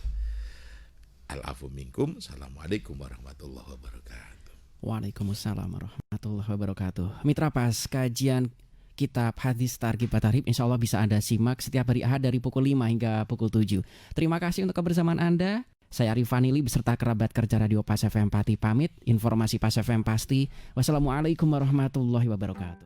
Al-afu minkum. Assalamualaikum warahmatullahi wabarakatuh. Waalaikumsalam warahmatullahi wabarakatuh. Mitra Pas, kajian kitab hadis Targhib At-Tarhib insya Allah bisa Anda simak setiap hari Ahad dari pukul 5 hingga pukul 7. Terima kasih untuk kebersamaan Anda. Saya Arif Vanili beserta kerabat kerja Radio Pas FM Pati pamit. Informasi Pas FM pasti. Wassalamualaikum warahmatullahi wabarakatuh.